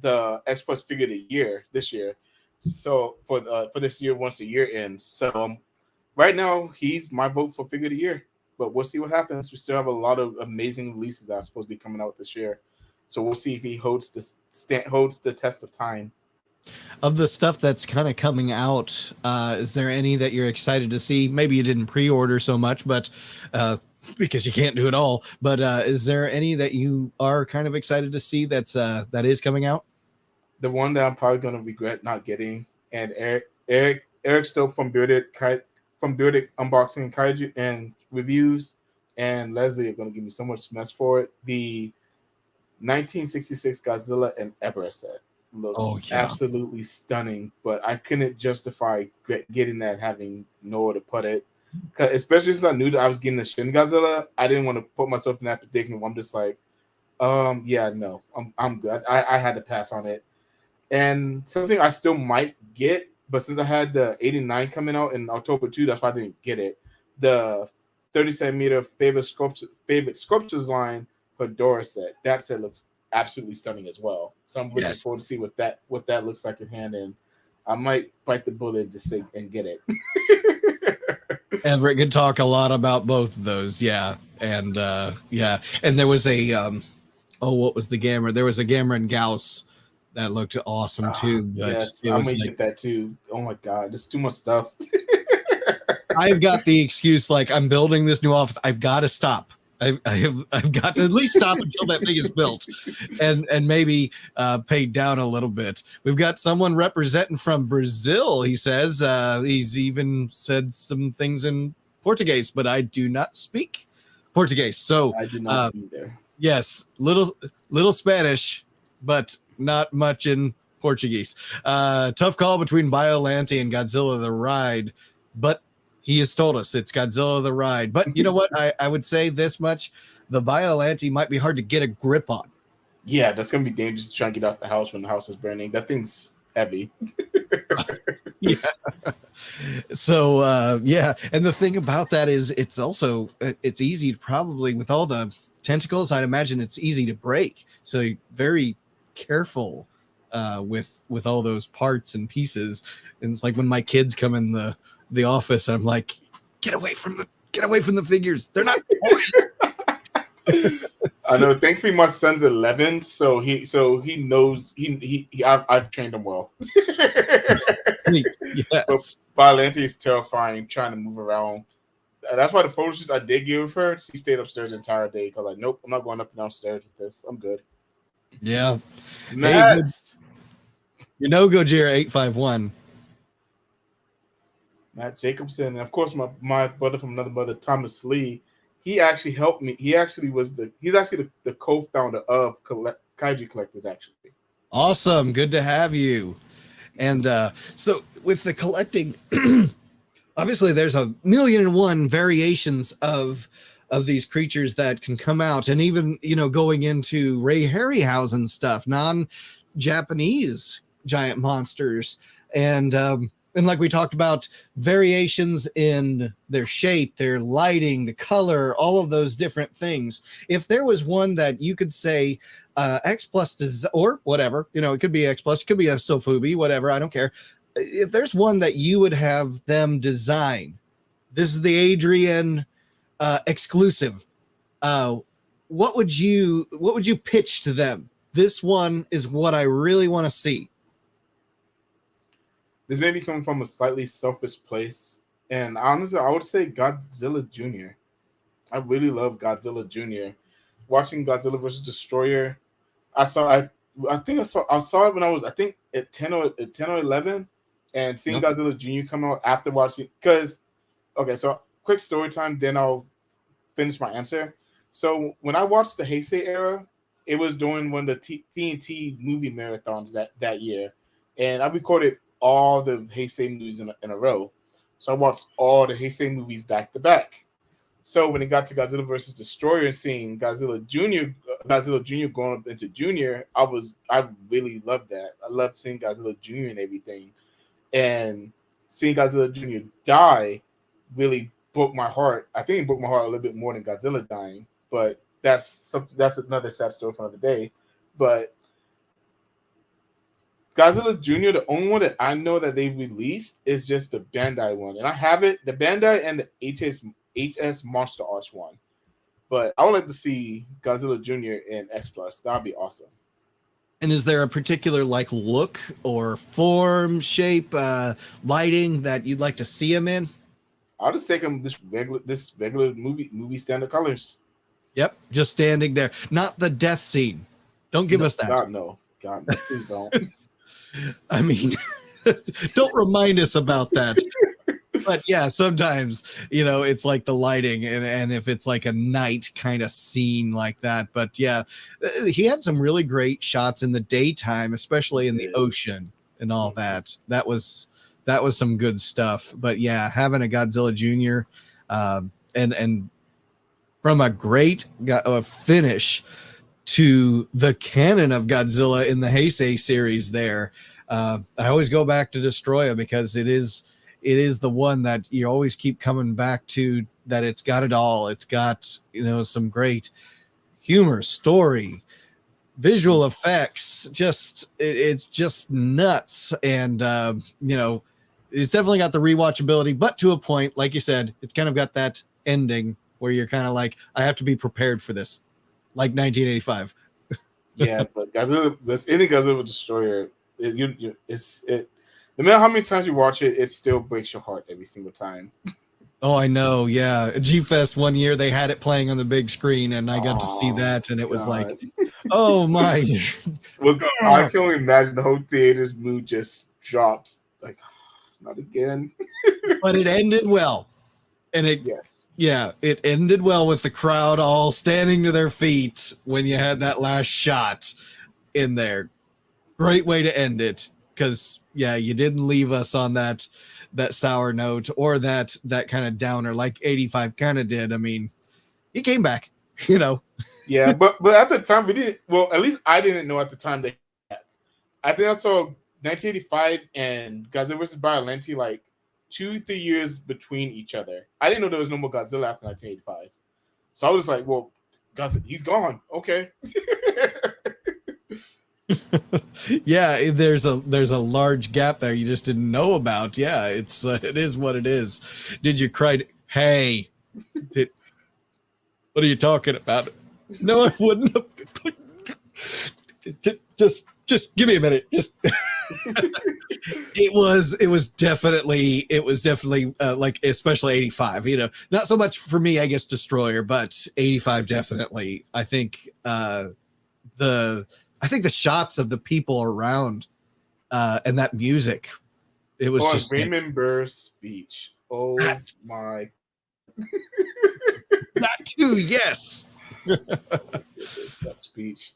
the X Plus figure of the year this year. So for this year, once a year ends. So right now, he's my vote for figure of the year. But we'll see what happens. We still have a lot of amazing releases that are supposed to be coming out this year. So we'll see if he holds the test of time. Of the stuff that's kind of coming out, is there any that you're excited to see? Maybe you didn't pre-order so much, but because you can't do it all. But is there any that you are kind of excited to see that is coming out? The one that I'm probably going to regret not getting, and Eric Stowe from Bearded Unboxing Kaiju and Reviews, and Leslie are going to give me so much mess for it. The 1966 Godzilla and Ebra set looks absolutely stunning, but I couldn't justify getting that, having nowhere to put it. Especially since I knew that I was getting the Shin Godzilla, I didn't want to put myself in that predicament. I'm just like, yeah, no, I'm good. I had to pass on it. And something I still might get, but since I had the 89 coming out in October 2, that's why I didn't get it. The 30 centimeter favorite sculptures line Hedorah set. That set looks absolutely stunning as well. So I'm looking forward to see what that looks like in hand, and I might bite the bullet and get it. Everett could talk a lot about both of those, and there was a what was the Gamma? There was a Gamma and Gauss that looked awesome too. But yes, I might get that too. Oh my god, there's too much stuff. I've got the excuse, like, I'm building this new office. I've got to stop. I've got to at least stop until that thing is built, and maybe paid down a little bit. We've got someone representing from Brazil. He says he's even said some things in Portuguese, but I do not speak Portuguese, so I do not either. Yes, little Spanish, but not much in Portuguese. Tough call between Biollante and Godzilla the Ride, but he has told us it's Godzilla the Ride. But you know what? I would say this much. The Biollante might be hard to get a grip on. Yeah, that's going to be dangerous to try and get out the house when the house is burning. That thing's heavy. Yeah. So, And the thing about that is it's also, it's easy to probably, with all the tentacles, I'd imagine it's easy to break. So very careful with all those parts and pieces. And it's like when my kids come in the office, I'm like, get away from the figures. They're not I know. Thankfully, my son's 11, so he knows I've trained him well. Yes. Biollante is terrifying trying to move around. That's why the photo shoots I did give her, she stayed upstairs the entire day because like, nope, I'm not going up and downstairs with this. I'm good. Yeah. Matt. Hey, Gojira851. Matt Jacobson, and of course my brother from another mother, Thomas Lee. He actually helped me. He's actually the co-founder of kaiju collectors, actually. Awesome. Good to have you. And so with the collecting, obviously there's a million and one variations of these creatures that can come out, and even, you know, going into Ray Harryhausen stuff, non-Japanese giant monsters, and like we talked about, variations in their shape, their lighting, the color, all of those different things. If there was one that you could say X Plus or whatever, you know, it could be X Plus, it could be a Sofubi, whatever, I don't care. If there's one that you would have them design, this is the Adrian exclusive. What would you pitch to them? This one is what I really want to see. This may be coming from a slightly selfish place, and honestly, I would say Godzilla Jr. I really love Godzilla Jr. Watching Godzilla vs. Destroyer, I saw it when I was, I think, at 10 or 11, and seeing Godzilla Jr. come out after watching, because so quick story time, then I'll finish my answer. So when I watched the Heisei era, it was during one of the TNT movie marathons that year, and I recorded all the Heisei movies in a row. So I watched all the Heisei movies back to back. So when it got to Godzilla vs. Destroyer and seeing Godzilla Jr. going up into Junior, I really loved that. I loved seeing Godzilla Jr. and everything. And seeing Godzilla Jr. die really broke my heart. I think it broke my heart a little bit more than Godzilla dying, but that's another sad story for another day. But Godzilla Jr., the only one that I know that they've released is just the Bandai one. And I have it, the Bandai and the HS Monster Arts one. But I would like to see Godzilla Jr. in X Plus. That'd be awesome. And is there a particular like look or form, shape, lighting that you'd like to see him in? I'll just take him this regular movie standard colors. Yep, just standing there. Not the death scene. Don't give us that. God no, please don't. I mean, don't remind us about that. But yeah, sometimes, you know, it's like the lighting, and if it's like a night kind of scene like that. But yeah, he had some really great shots in the daytime, especially in the ocean and all that. That was some good stuff. But yeah, having a Godzilla Jr. And from a great finish to the canon of Godzilla in the Heisei series there. I always go back to Destroyer because it is the one that you always keep coming back to, that it's got it all. It's got, you know, some great humor, story, visual effects, it's just nuts. And, you know, it's definitely got the rewatchability, but to a point, like you said, it's kind of got that ending where you're kind of like, I have to be prepared for this. Like 1985. Yeah, but any Godzilla Destroyer, no matter how many times you watch it, it still breaks your heart every single time. Oh, I know. Yeah, G-Fest one year they had it playing on the big screen, and I got to see that, and it was like, oh my! I can only imagine the whole theater's mood just dropped. Like, not again. But it ended well, and it ended well with the crowd all standing to their feet when you had that last shot in there. Great way to end it, because you didn't leave us on that sour note or that kind of downer like 85 kind of did. I mean, he came back, you know. Yeah, but at the time we didn't. Well, at least I didn't know at the time that. I think I saw 1985 and Godzilla vs. Biollante like 2-3 years between each other. I didn't know there was no more Godzilla after 1985, so I was like, "Well, Godzilla, he's gone." Okay. Yeah, there's a large gap there you just didn't know about. Yeah, it is what it is. Did you cry? Hey, what are you talking about? No, I wouldn't have. Just give me a minute. Just it was definitely like, especially 85, you know, not so much for me, I guess, Destroyer, but 85 definitely. I think the shots of the people around and that music, it was just Raymond Burr's speech. Oh my. That too, yes. That speech.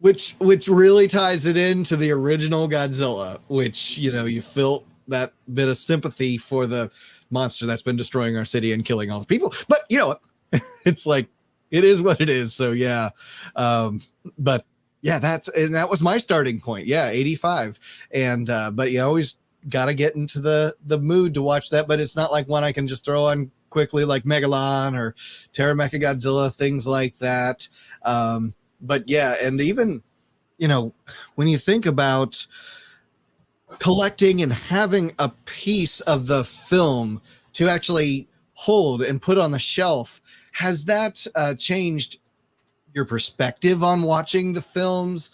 Which really ties it into the original Godzilla, which, you know, you felt that bit of sympathy for the monster that's been destroying our city and killing all the people. But you know what? It's like, it is what it is. So yeah. But yeah, that was my starting point. Yeah, 85. And but you always gotta get into the mood to watch that. But it's not like one I can just throw on quickly, like Megalon or Terra Mecha Godzilla, things like that. But yeah, and even, you know, when you think about collecting and having a piece of the film to actually hold and put on the shelf, has that changed your perspective on watching the films,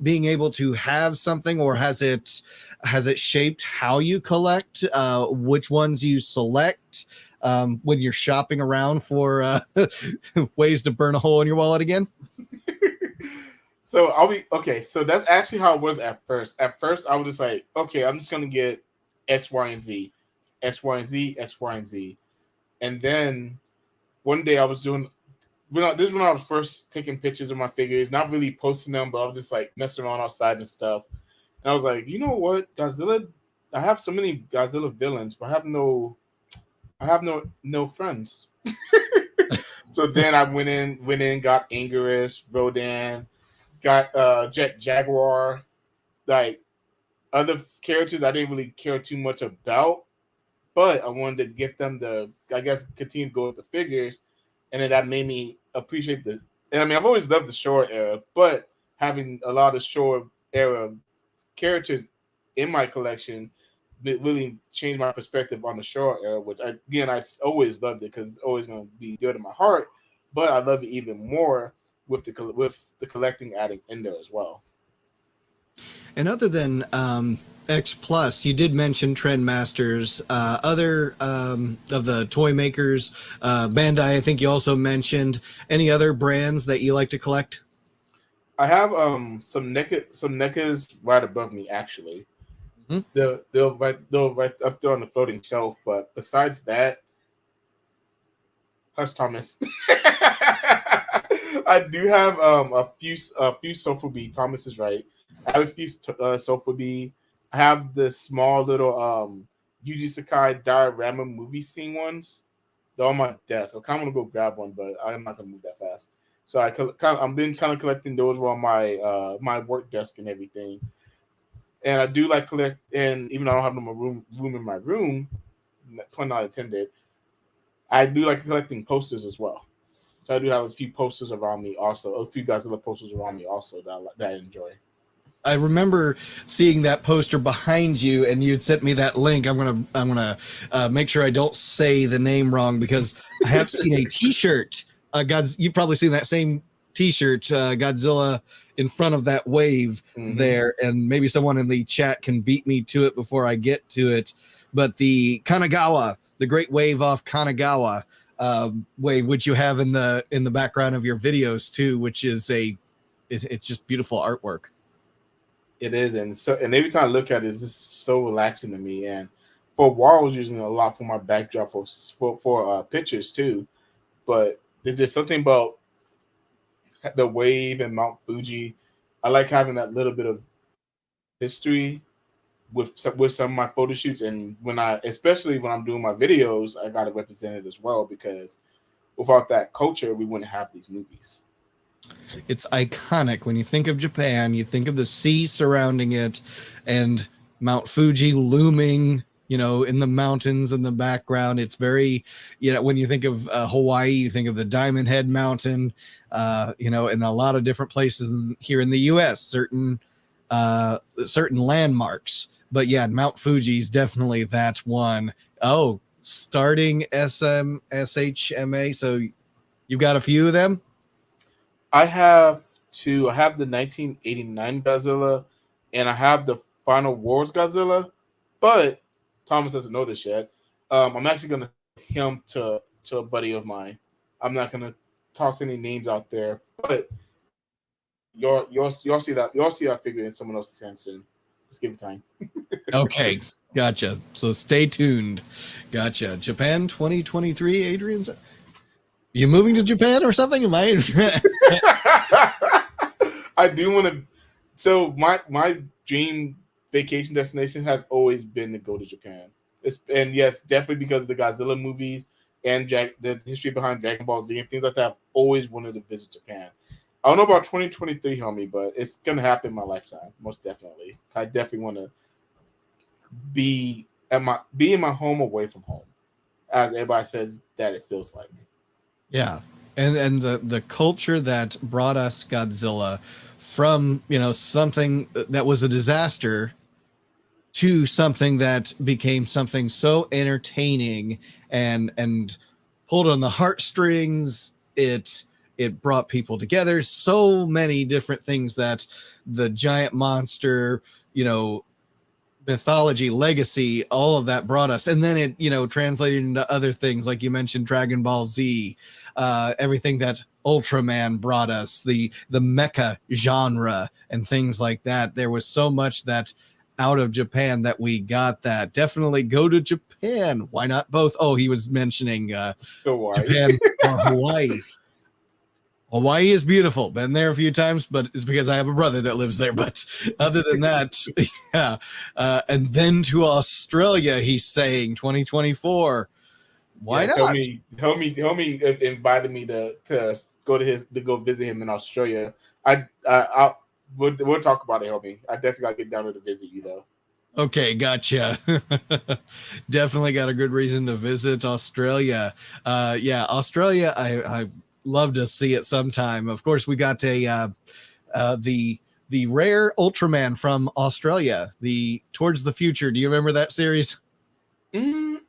being able to have something, or has it shaped how you collect, which ones you select when you're shopping around for ways to burn a hole in your wallet again? So I'll be okay. So that's actually how it was at first. At first, I was just like, okay, I'm just gonna get X, Y, and Z, X, Y, and Z, X, Y, and Z. And then one day I was doing, this is when I was first taking pictures of my figures, not really posting them, but I was just like messing around outside and stuff. And I was like, you know what, Godzilla, I have so many Godzilla villains, but I have no friends. So then I went in, got Anguirus, Rodan, got Jet Jaguar, like other characters I didn't really care too much about, but I wanted to get them to, I guess, continue to go with the figures, and then that made me appreciate the. And I mean, I've always loved the Showa era, but having a lot of Showa era characters in my collection really changed my perspective on the Showa era, which I always loved it because it's always going to be good in my heart, but I love it even more with the collecting adding in there as well. And other than X Plus, you did mention Trendmasters, other of the toy makers, Bandai, I think you also mentioned. Any other brands that you like to collect? I have some NECAs right above me actually. Mm-hmm. They'll right up there on the floating shelf, but besides that, hush, Thomas. I do have a few Sofubi. Thomas is right. I have a few Sofubi. I have the small little Yuji Sakai diorama movie scene ones. They're on my desk. I kind of want to go grab one, but I'm not gonna move that fast. So I've been kind of collecting those on my my work desk and everything. And I do like collect, and even though I don't have no room in my room, pun not intended, I do like collecting posters as well. So I do have a few posters around me also, a few Godzilla posters around me also that I enjoy. I remember seeing that poster behind you, and you'd sent me that link. I'm gonna make sure I don't say the name wrong, because I have seen a T-shirt. You've probably seen that same T-shirt, Godzilla in front of that wave there, and maybe someone in the chat can beat me to it before I get to it. But the Kanagawa, the Great Wave off Kanagawa wave, which you have in the background of your videos too, which is it's just beautiful artwork. It is, and every time I look at it, it's just so relaxing to me. And for a while, I was using it a lot for my backdrop for pictures too. But there's just something about the wave and Mount Fuji. I like having that little bit of history with some of my photo shoots, and especially when I'm doing my videos, I got to represent it as well, because without that culture, we wouldn't have these movies. It's iconic. When you think of Japan, you think of the sea surrounding it and Mount Fuji looming, in the mountains in the background. It's very, when you think of Hawaii, you think of the Diamond Head Mountain, in a lot of different places here in the U.S., certain landmarks. But yeah, Mount Fuji is definitely that one. Oh, starting SHMA. So you've got a few of them? I have two. I have the 1989 Godzilla, and I have the Final Wars Godzilla. But Thomas doesn't know this yet. I'm actually going to him to a buddy of mine. I'm not going to toss any names out there, but you'll see that. You'll see that figure in someone else's hands soon. Just give it time. Okay, gotcha. So stay tuned. Gotcha. Japan 2023, Adrian. You moving to Japan or something? Am I? I do want to. So my dream vacation destination has always been to go to Japan. And yes, definitely because of the Godzilla movies and the history behind Dragon Ball Z and things like that. I've always wanted to visit Japan. I don't know about 2023, homie, but it's gonna happen in my lifetime, most definitely. I definitely want to be in my home away from home, as everybody says that it feels like. Yeah. And the culture that brought us Godzilla from, something that was a disaster to something that became something so entertaining and pulled on the heartstrings. It brought people together. So many different things that the giant monster, mythology, legacy, all of that brought us. And then it, translated into other things, like you mentioned, Dragon Ball Z, everything that Ultraman brought us, the mecha genre and things like that. There was so much that out of Japan that we got that. Definitely go to Japan. Why not both? Oh, he was mentioning Japan or Hawaii. Hawaii is beautiful. Been there a few times, but it's because I have a brother that lives there. But other than that, yeah. And then to Australia, he's saying 2024. Why not? Homie invited me to go visit him in Australia. We'll talk about it, homie. I definitely gotta get down there to visit you though. Okay, gotcha. Definitely got a good reason to visit Australia. Yeah, Australia. I love to see it sometime. Of course, we got the rare Ultraman from Australia, the Towards the Future. Do you remember that series? I'm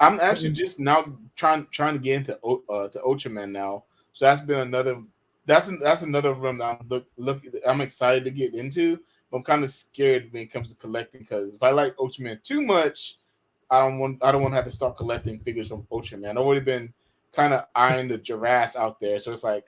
actually just now trying to get into to Ultraman now. So that's been another room that I'm excited to get into. But I'm kind of scared when it comes to collecting, because if I like Ultraman too much, I don't want to have to start collecting figures from Ultraman. I've already been kind of eyeing the giraffes out there, so it's like,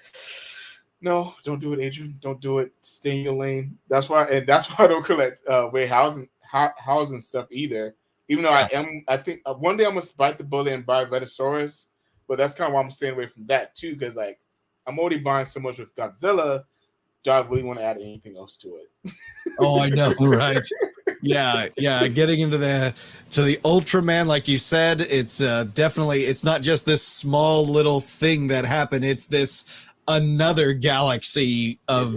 no, don't do it, Adrian. Don't do it. Stay in your lane. That's why I don't collect housing stuff either. Even though I think one day I'm gonna bite the bullet and buy Vetosaurus, but that's kind of why I'm staying away from that too, because like I'm already buying so much with Godzilla. Do I really want to add anything else to it? Oh, I know, right? Yeah. Getting into the Ultraman, like you said, it's definitely, it's not just this small little thing that happened. It's this another galaxy of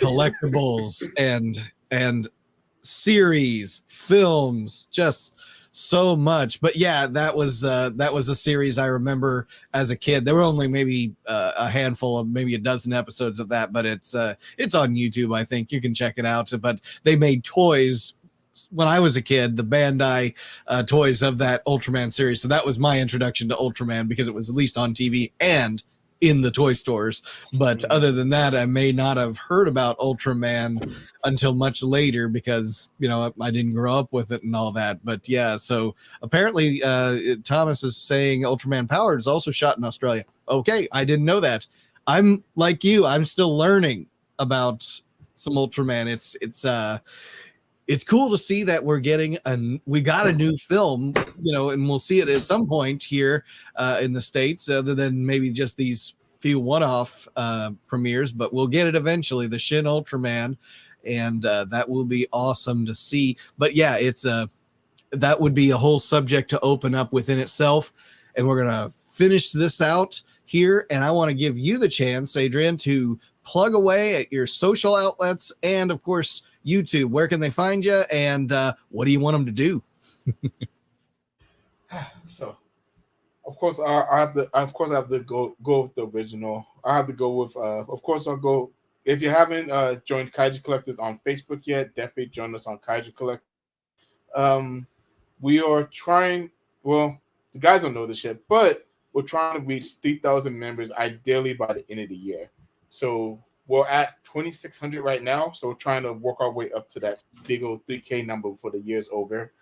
collectibles and series, films, just so much. But yeah, that was a series I remember as a kid. There were only maybe a handful of maybe a dozen episodes of that, but it's on YouTube. I think you can check it out. But they made toys when I was a kid, the Bandai toys of that Ultraman series. So that was my introduction to Ultraman, because it was at least on TV and in the toy stores. But other than that, I may not have heard about Ultraman until much later, because I didn't grow up with it and all that. But yeah, so apparently Thomas is saying Ultraman Power is also shot in Australia. Okay, I didn't know that. I'm like you, I'm still learning about some Ultraman. It's cool to see that we got a new film, and we'll see it at some point here in the States, other than maybe just these few one-off premieres, but we'll get it eventually, the Shin Ultraman, and that will be awesome to see. But yeah, that would be a whole subject to open up within itself, and we're going to finish this out here, and I want to give you the chance, Adrian, to plug away at your social outlets and, of course, YouTube. Where can they find you, and what do you want them to do? So, of course, I have to go with the original. I have to go with. Of course, I'll go. If you haven't joined Kaiju Collectors on Facebook yet, definitely join us on Kaiju Collectors. We are trying. Well, the guys don't know this yet, but we're trying to reach 3,000 members ideally by the end of the year. So we're at 2,600 right now, so we're trying to work our way up to that big old 3K number before the year's over.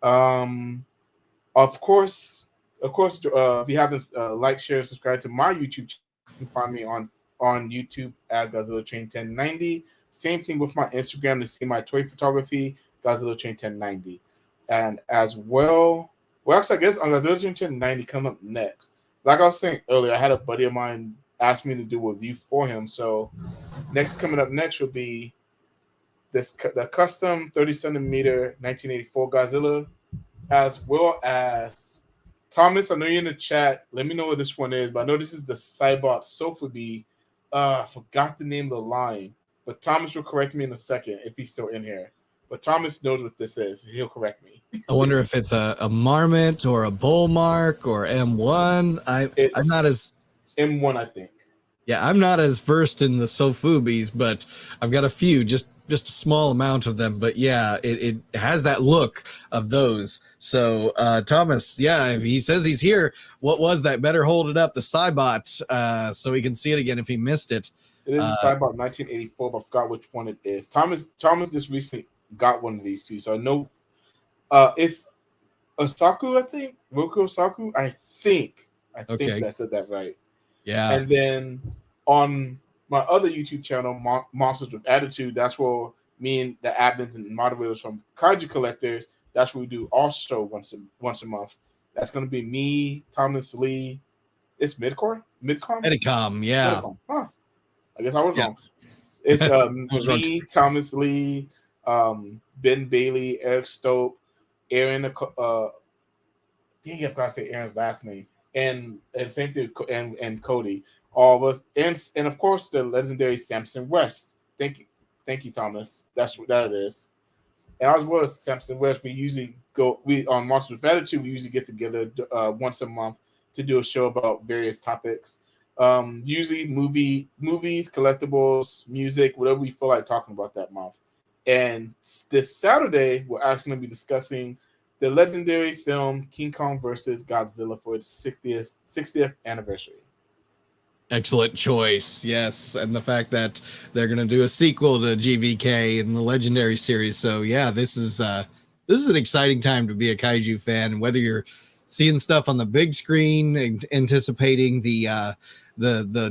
Of course, if you haven't liked, share, subscribe to my YouTube channel, you can find me on YouTube as GodzillaTrain1090. Same thing with my Instagram to see my toy photography, GodzillaTrain1090. And as well, actually, I guess on GodzillaTrain1090 coming up next, like I was saying earlier, I had a buddy of mine ask me to do a review for him. So coming up next will be the custom 30cm 1984 Godzilla, as well as Thomas. I know you're in the chat. Let me know what this one is, but I know this is the Cybot Sofubi. I forgot the name of the line, but Thomas will correct me in a second if he's still in here. But Thomas knows what this is. He'll correct me. I wonder if it's a marmot or a bull mark or M1. I'm not as M1, I think. Yeah, I'm not as versed in the Sofubis, but I've got a few, just a small amount of them. But yeah, it has that look of those. So Thomas, yeah, if he says he's here, what was that? Better hold it up, the Cybot, so he can see it again if he missed it. It is a Cybot 1984, but I forgot which one it is. Thomas just recently got one of these too, so I know it's Osaku, I think. Roku Osaku, I think I said that right. Yeah. And then on my other YouTube channel, Monsters with Attitude, that's where me and the admins and moderators from Kaiju Collectors, that's where we do our show once a month. That's going to be me, Thomas Lee. It's Midcom? Medicom, yeah. Medicom. Huh. I guess I was wrong. It's me, Thomas Lee, Ben Bailey, Eric Stope, Aaron. Dang, I've got to say Aaron's last name. And same thing, and Cody, all of us, and of course the legendary Samson West. Thank you, Thomas. That's what that is. And as well as Samson West, we on Monsters with Attitude, we usually get together once a month to do a show about various topics. Usually movies, collectibles, music, whatever we feel like talking about that month. And this Saturday, we're actually going to be discussing the legendary film King Kong versus Godzilla for its 60th anniversary. Excellent choice, yes, and the fact that they're going to do a sequel to GVK in the Legendary series. So yeah, this is an exciting time to be a kaiju fan. Whether you're seeing stuff on the big screen and anticipating the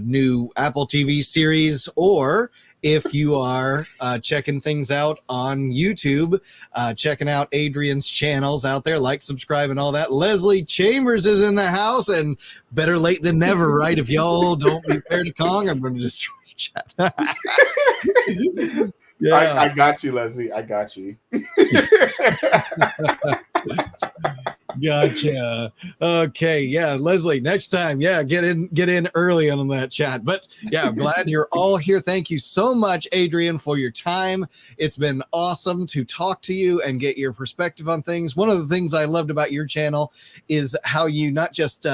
new Apple TV series, or if you are checking things out on YouTube, checking out Adrian's channels out there, like, subscribe, and all that. Leslie Chambers is in the house, and better late than never, right? If y'all don't be fair to Kong, I'm going to destroy chat. Yeah. I got you, Leslie. I got you. Gotcha. Okay, yeah, Leslie, next time, yeah, get in early on that chat. But yeah, I'm glad you're all here. Thank you so much, Adrian, for your time. It's been awesome to talk to you and get your perspective on things. One of the things I loved about your channel is how you not just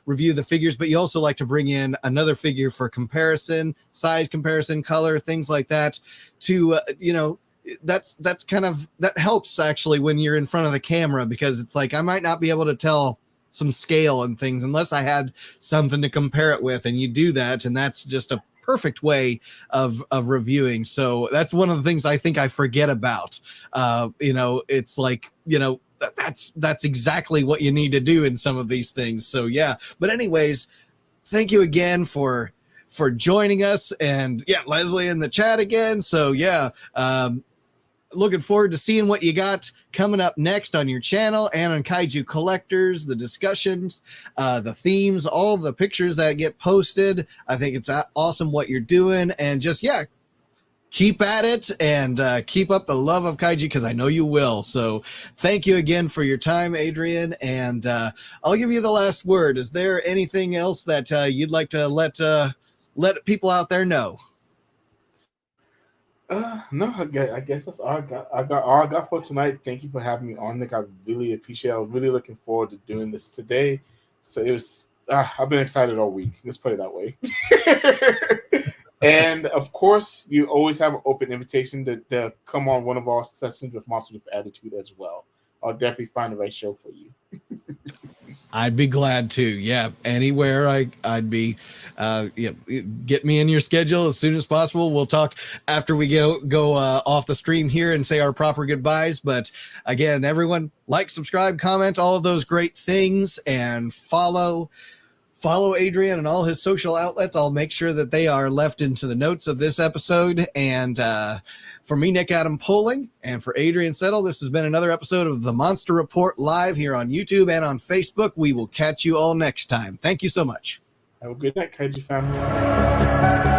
review the figures, but you also like to bring in another figure for comparison, size comparison, color, things like that, to that's kind of, that helps actually when you're in front of the camera, because it's like I might not be able to tell some scale and things unless I had something to compare it with, and you do that, and that's just a perfect way of reviewing. So that's one of the things I think I forget about. It's like, that's exactly what you need to do in some of these things. So yeah, but anyways, thank you again for joining us, and yeah, Leslie in the chat again. So yeah, looking forward to seeing what you got coming up next on your channel and on Kaiju Collectors, the discussions, the themes, all the pictures that get posted. I think it's awesome what you're doing, and just, yeah, keep at it, and keep up the love of Kaiju, because I know you will. So thank you again for your time, Adrian, and I'll give you the last word. Is there anything else that you'd like to let people out there know? No, I guess that's all I got for tonight. Thank you for having me on, Nick. I really appreciate it. I was really looking forward to doing this today. So it was, I've been excited all week. Let's put it that way. And of course, you always have an open invitation to come on one of our sessions with Monsters with Attitude as well. I'll definitely find the right show for you. I'd be glad to. Yeah, anywhere I'd be. Get me in your schedule as soon as possible. We'll talk after we go off the stream here and say our proper goodbyes. But again, everyone, like, subscribe, comment, all of those great things, and follow Adrian and all his social outlets. I'll make sure that they are left into the notes of this episode. And For me, Nick Adam Poling, and for Adrian Settle, this has been another episode of the Monster Report live here on YouTube and on Facebook. We will catch you all next time. Thank you so much. Have a good night, Kaiju family.